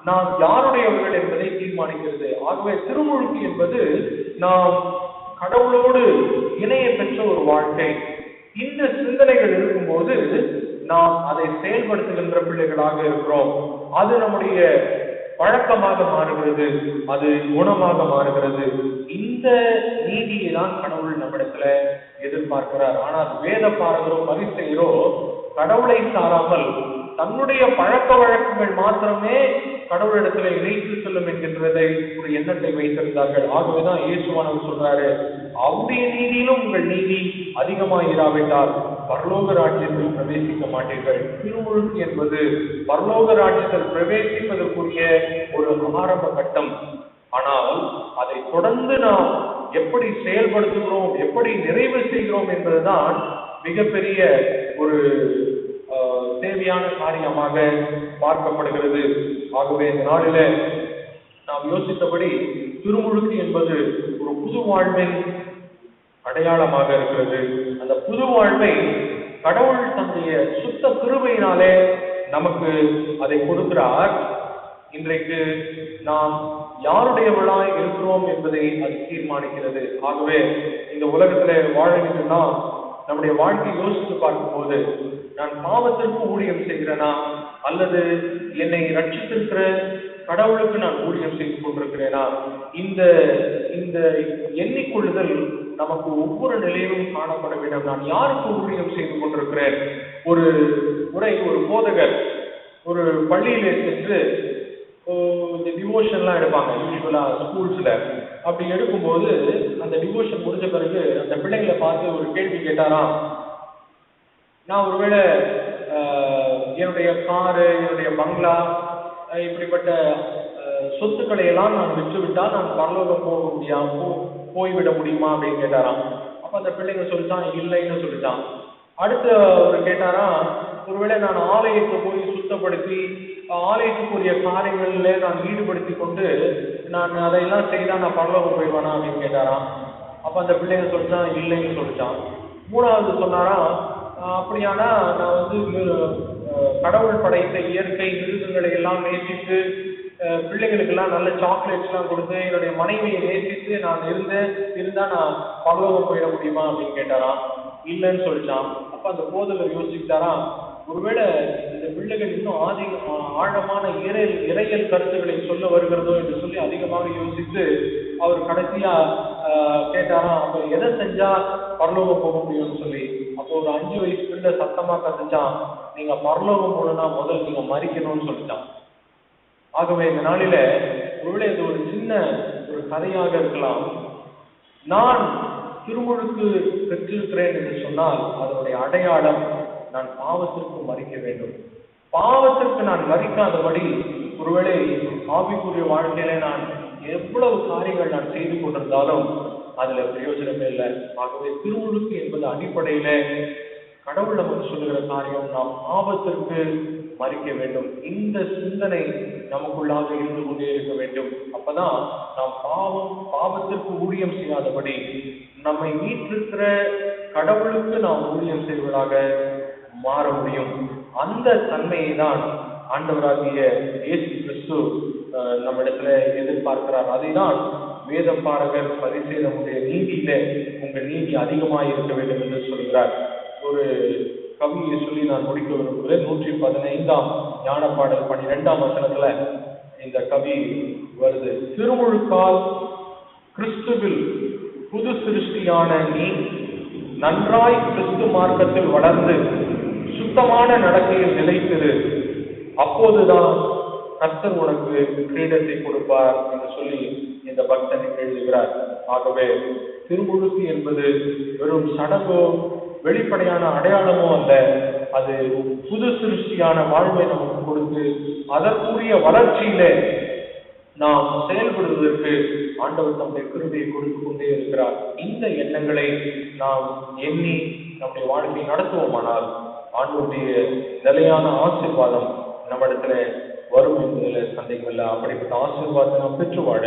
Speaker 3: நாம் யாருடையவர்கள் என்பதை தீர்மானிக்கிறது. ஆகவே திருமுழுக்கு என்பது நாம் கடவுளோடு இணைய பெற்ற ஒரு வாழ்க்கை. இந்த சிந்தனைகள் இருக்கும்போது நாம் அதை செயல்படுத்துகின்ற பிள்ளைகளாக இருக்கிறோம். அது நம்முடைய பழக்கமாக மாறுகிறது, அது குணமாக மாறுகிறது. இந்த நீதியை தான் கடவுள் நம்மிடத்துல எதிர்பார்க்கிறார். ஆனால் வேத பாரகரோ பரிசேயரோ கடவுளை சாராமல் தன்னுடைய பழக்க வழக்கங்கள் மாத்திரமே கடவுளிடத்துல இணைத்து செல்லும் என்கின்றதை ஒரு எண்ணத்தை வைத்திருந்தார்கள். ஆகவேதான் இயேசுவானவர் சொல்றாரு, அவருடைய நீதியிலும் உங்கள் நீதி அதிகமாயிராவிட்டால் பரலோக ராஜ்யத்தில் பிரவேசிக்க மாட்டீர்கள். திருமுழுக்கு என்பது பரலோக ராஜ்யத்தில் பிரவேசிப்பதற்குரிய ஒரு ஆரம்ப கட்டம். ஆனால் அதை தொடர்ந்து நாம் எப்படி செயல்படுத்துகிறோம், எப்படி நிறைவு செய்கிறோம் என்பதுதான் மிகப்பெரிய ஒரு தேவையான காரியமாக பார்க்கப்படுகிறது. ஆகவே இந்த நாளில நாம் யோசித்தபடி திருமுழுக்கு என்பது ஒரு புது வாழ்வின் அடையாளமாக இருக்கிறது. அந்த புது வாழ்வை கடவுள் தன்னுடைய சுத்த கிருபையினாலே நமக்கு அதை கொடுக்கிறார். இன்றைக்கு நாம் யாருடையவளாய் இருக்கிறோம் என்பதை அது தீர்மானிக்கிறது. ஆகவே இந்த உலகத்திலே வாழ்கின்றனா நம்முடைய வாழ்க்கையை யோசித்து பார்க்கும்போது, நான் பாவத்திற்கு ஊழியம் செய்கிறேனா அல்லது என்னை ரட்சித்திருக்கிற கடவுளுக்கு நான் ஊழியம் செய்து கொண்டிருக்கிறேனா? இந்த இந்த எண்ணிக்கொள்ளுதல் நமக்கு ஒவ்வொரு நிலையிலும் காணப்பட வேண்டும். நான் யாருக்கு ஊழியம் செய்து கொண்டிருக்கிறேன்? ஒரு போதகர் ஒரு பள்ளியிலே சென்று இந்த டிவோஷன்லாம் எடுப்பாங்க யூஸ்வலா ஸ்கூல்ஸ்ல. அப்படி எடுக்கும்போது அந்த டிவோஷன் முடிஞ்ச பிறகு அந்த பிள்ளைங்களை பார்த்து ஒரு கேள்வி கேட்டாராம், நான் ஒருவேளை என்னுடைய காரு, என்னுடைய பங்களா, இப்படிப்பட்ட சொத்துக்களை எல்லாம் நான் விற்றுவிட்டால் நான் பரலோகம் போய்விட முடியுமா அப்படின்னு கேட்டாராம். அப்ப அந்த பிள்ளைங்க சொல்லிட்டான் இல்லைன்னு சொல்லிட்டான். அடுத்து அவர் கேட்டாராம், ஒருவேளை நான் ஆலயத்தை போய் சுத்தப்படுத்தி ஆலயத்துக்குரிய காரியங்கள்ல நான் ஈடுபடுத்தி கொண்டு நான் அதையெல்லாம் செய்தா நான் பரலோகம் போயிடுவானா அப்படின்னு கேட்டாராம். அப்ப அந்த பிள்ளைங்க சொல்லிட்டான் இல்லைன்னு சொல்லிட்டான். மூணாவது சொன்னாராம், அப்படியானா நான் கடவுள் படைத்த இயற்கை மிருகங்களை எல்லாம் நேசித்து பிள்ளைங்களுக்கெல்லாம் நல்ல சாக்லேட்ஸ் எல்லாம் கொடுத்து என்னுடைய மனைவியை நேசித்து நான் இருந்தா நான் பரலோகம் போயிட முடியுமா அப்படின்னு கேட்டாராம். இல்லைன்னு சொல்லிட்டான். அப்ப அந்த போதகர் யோசிச்சாராம், ஒருவேளை இந்த பிள்ளைகள் இன்னும் ஆழமான இறையல் கருத்துக்களை சொல்ல வருகிறதோ என்று சொல்லி அதிகமாக யோசித்து அவர் கடைசியா கேட்டாராம், அப்ப எதை செஞ்சா பரலோகம் போக முடியும்னு சொல்லி. அப்போ ஒரு 5 வயசு பிள்ளை சத்தமா கத்துச்சான், நீங்க பரலோகம் போகணும்னா முதல் நீங்க மறிக்கணும்னு சொல்லிட்டான். ஆகவே இந்த நாளில ஒருவேளை இது ஒரு சின்ன ஒரு கதையாக இருக்கலாம். நான் திருமுழுக்கு பெற்றிருக்கிறேன் என்று சொன்னால் அதனுடைய அடையாளம் நான் பாவத்திற்கு மறிக்க வேண்டும். பாவத்திற்கு நான் மறிக்காதபடி ஒருவேளை ஆவிக்குரிய வாழ்க்கையில நான் எவ்வளவு காரியங்கள் நான் செய்து கொண்டிருந்தாலும் அதுல பிரயோஜனமே இல்லை. ஆகவே திருமுழுக்கு என்பது அடிப்படையில கடவுள் நமக்கு சொல்லுகிற காரியம், நாம் பாவத்திற்கு மறிக்க வேண்டும். இந்த சிந்தனை நமக்குள்ளாக இருந்து கொண்டே இருக்க வேண்டும். அப்பதான் நாம் பாவத்திற்கு ஊழியம் செய்யாதபடி நம்மை மீட்டிருக்கிற கடவுளுக்கு நாம் ஊழியம் செய்வதாக மாற முடியும். அந்த தன்மையை தான் ஆண்டவராகிய இயேசு கிறிஸ்து நம்மிடத்துல எதிர்பார்க்கிறார். அதைதான் வேத பாரகர் பரிசேதமுடைய நீதியில உங்கள் நீதி அதிகமாக இருக்க வேண்டும் என்று சொல்கிறார். ஒரு கவியை சொல்லி நான் முடிக்க விரும்புகிறேன். 115ஆம் ஞானப்பாடல் 12ஆம் வசனத்துல இந்த கவி வருது. திருமுழுக்கால் கிறிஸ்துவில் புது சிருஷ்டியான நீ நன்றாய் கிறிஸ்து மார்க்கத்தில் வளர்ந்து சுத்தமான நடக்கையில் நிலைத்திரு, அப்போதுதான் கர்த்தர் உனக்கு கிரீடத்தை கொடுப்பார் என்று சொல்லி இந்த பக்தனை எழுதுகிறார். ஆகவே திருமுழுக்கு என்பது வெறும் சடங்கோ வெளிப்படையான அடையாளமோ அல்ல, அது புது சிருஷ்டியான வாழ்வை நமக்கு கொடுத்து அதற்குரிய வளர்ச்சியில நாம் செயல்படுவதற்கு ஆண்டவர் நம்முடைய கிருபையை கொடுத்து கொண்டே இருக்கிறார். இந்த எண்ணங்களை நாம் எண்ணி நம்முடைய வாழ்க்கையை நடத்துவோமானால் ஆண்டவருடைய நிலையான ஆசீர்வாதம் நம்மிடத்துல வரும் என்பதில் சந்தேகம் இல்லை. அப்படிப்பட்ட ஆசீர்வாதத்தை நாம் பெற்று வாழ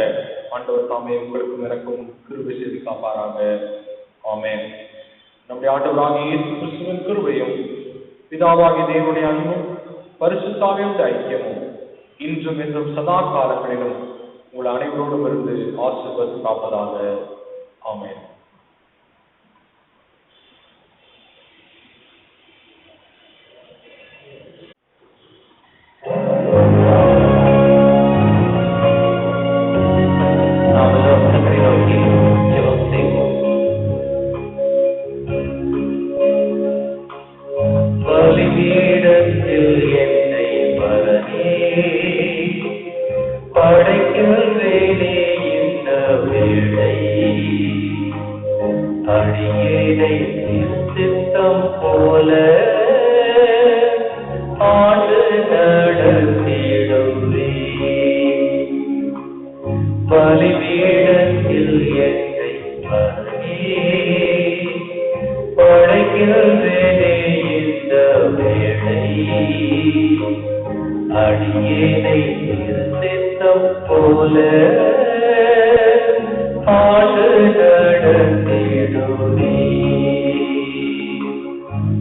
Speaker 3: ஆண்டவர் தாமே உங்களுக்கும் எனக்கும் கிருபை செய்து காப்பாராக. ஆமென். நம்முடைய ஆண்டவராகிய இயேசு கிறிஸ்துவின் கிருபையும் பிதாவாகிய தேவனுடைய அன்பும் பரிசுத்தாவின் ஐக்கியமும் இன்றும் என்றும் சதா காலங்களிலும் உங்கள் அனைவரோடும் இருந்து ஆசீர்வாதம் காப்பதாக. ஆமென்.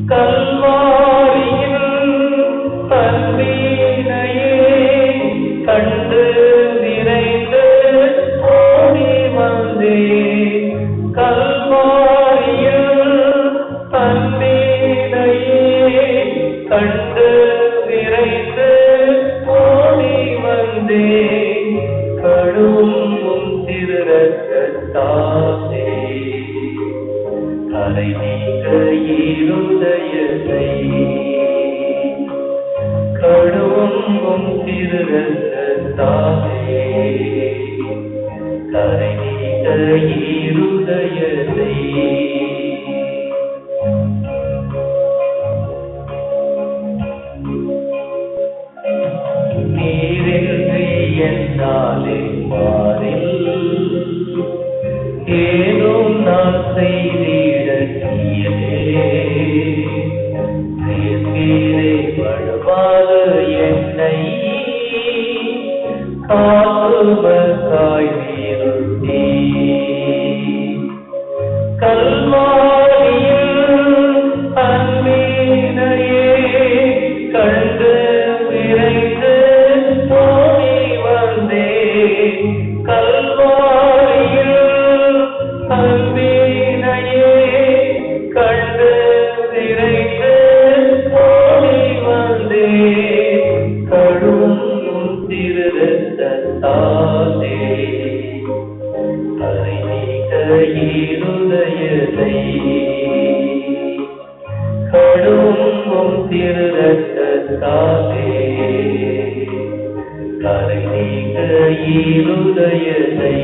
Speaker 4: கல்வாரியின் தன்மையினையே கண்
Speaker 1: கழுவும் திரு ரத்தத்தாலே கரை நீங்க இருதயத்தை கழுவும் திரு ரத்தத்தாலே கரை நீங்க இருதயத்தை என்றாலே பாரில் ஏதும் நான் செய்திட தீயதே படுவாத என்னை காத்துமக்காய் நிறுத்தி கல்வாரியில் அன்பினையே கண்டு விரைந்து கல்வாரியில் அன்பினையே கண்டு நிறைந்து ஓடி வந்தே கழுவும் திரு ரத்தத்தாலே கரை நீங்க இருதயத்தை கழுவும் திரு ரத்தத்தாலே கரை நீங்க இருதயத்தை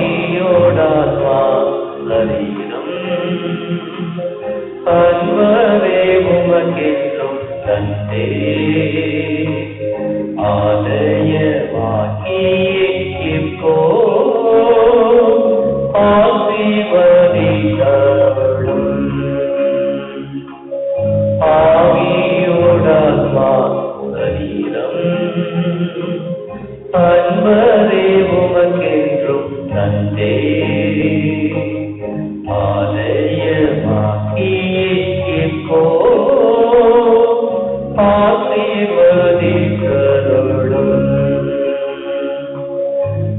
Speaker 1: ஆவியோடாத்மா சரீரம் அன்பரே உமக்கென்றும் தந்தே ஆலயமாக்கியே இப்போ ஆசீர்வதித்தருளும் ஆவியோடாத்மா சரீரம் அன்பரே உமக்கென்றும் தந்தே ஆலயமாக்கியே இப்போ ஆசீர்வதித்தருளும்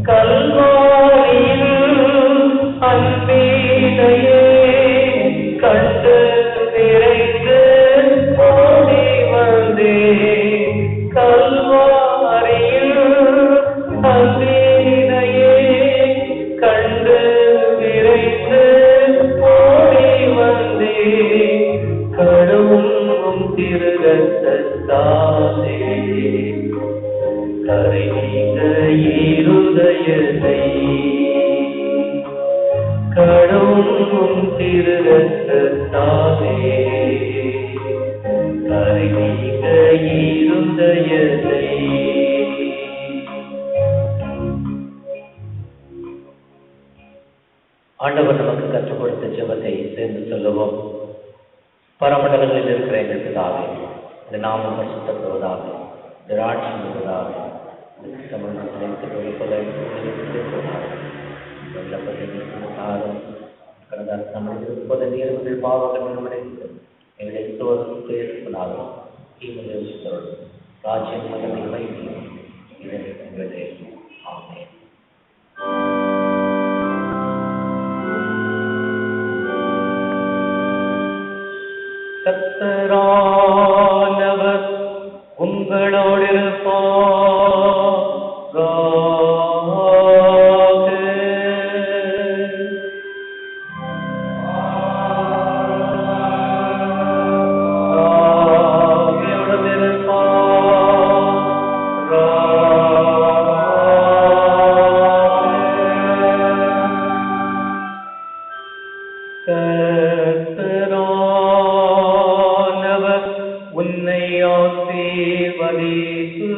Speaker 1: கல்வாரியில் அன்பினையே கண்டு நிறைந்து ஓடி வந்தே கல்வாரியில் அன்பினையே கண்டு நிறைந்து ஓடி வந்தே கழுவும் திரு ரத்தத்தாலே கரை நீங்க இருதயத்தை கழுவும் திரு ரத்தத்தாலே கரை நீங்க இருதயத்தை ஆண்டவர் நமக்கு கற்றுக் கொடுத்த ஜெபத்தை சேர்ந்து சொல்லுவோம். பரமண்டலங்களில் இருக்கிற எங்கள் பிதாவே, இந்த நாமம் பரிசுத்தப்படுவதாக, இந்த ராட்சியம் வருவதாக, இந்த தமிழ்நாட்டில் போல வெள்ளப்பட்டாலும் கடந்த தமிழ் இருப்பது நீர்கள் பாவங்கள் மடைந்து எங்களை சோதனைக்கு ஏற்படாலும் தீமையை யோசித்தவர்கள் ராஜ்யம் மதத்தை வைத்தியம் இதனை உங்களே ஆமென். கர்த்தரானவர் உங்களோடு இருப்பாராக. ஆவியோடு கர்த்தரானவர் உன்னை ஆசீர்வதித்து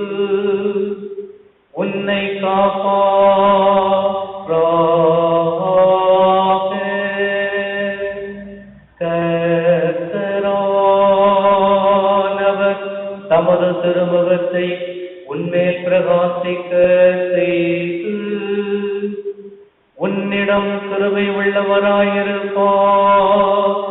Speaker 1: உன்னை காப்பாராக. கர்த்தரானவர் தமது திருமுகத்தை உன்மேல் பிரகாசிக்க செய்து உன்னிடம் கிருபை உள்ளவராயிருப்பாராக.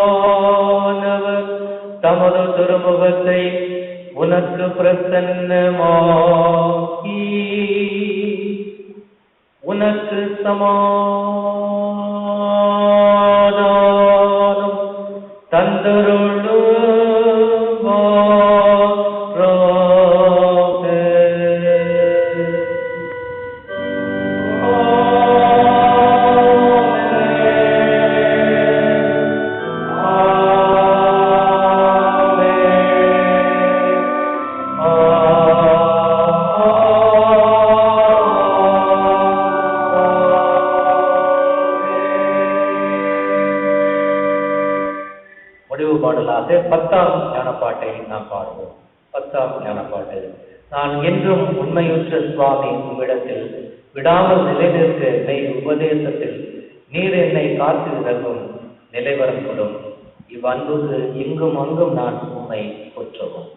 Speaker 1: கர்த்தரானவர் தமது திருமுகத்தை உனக்கு பிரசன்னமாக்கி உனக்கு சமாதானம் தந்தருளுவாராக. முடிவு பாடலாக 10ஆம் ஞானப்பாட்டை நாம் பாடுவோம். 10ஆம் ஞானப்பாட்டு. நான் என்றும் உண்மையுற்ற சுவாமி உம்மிடத்தில் விடாமல் நிலைநிற்க மெய் உபதேசத்தில் நீர் என்னை காத்து விதங்கும் நிலைவரம் கொடும். இவ்வன்புக்கு இங்கும் அங்கும் நான் உம்மை போற்றவும்.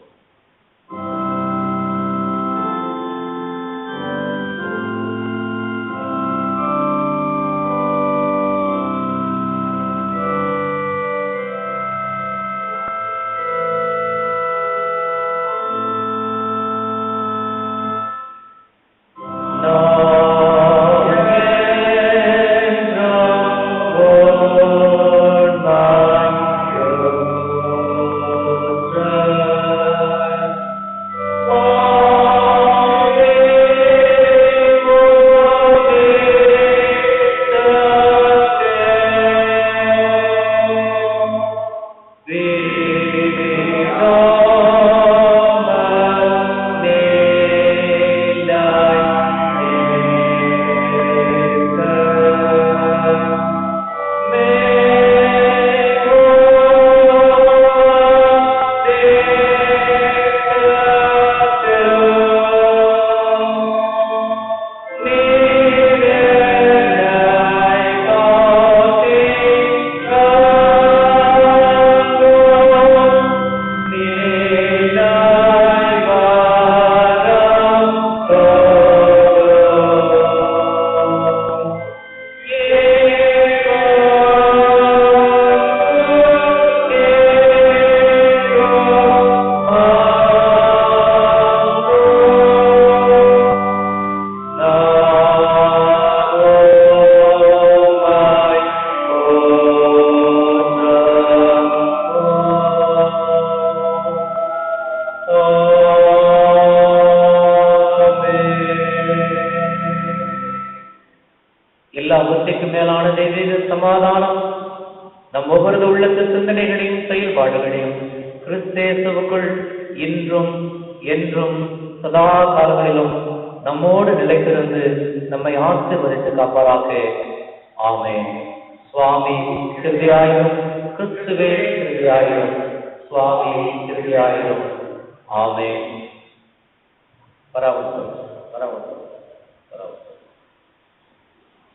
Speaker 1: எல்லா புத்திக்கு மேலான தெய்வீக சமாதானம் நம் ஒவ்வொரு உள்ளத்து சிந்தனைகளையும் செயல்பாடுகளையும் கிறிஸ்தேசுவுக்குள் இன்றும் என்றும் சதா காலங்களிலும் நம்மோடு நிலைத்திருந்து நம்மை ஆசீர்வதித்து காப்பாராக. ஆமென். சுவாமி கிருபையாயிரும், கிறிஸ்துவே கிருபையாயிரும், சுவாமி கிருபையாயிரும். ஆமென். பராமரிப்பு.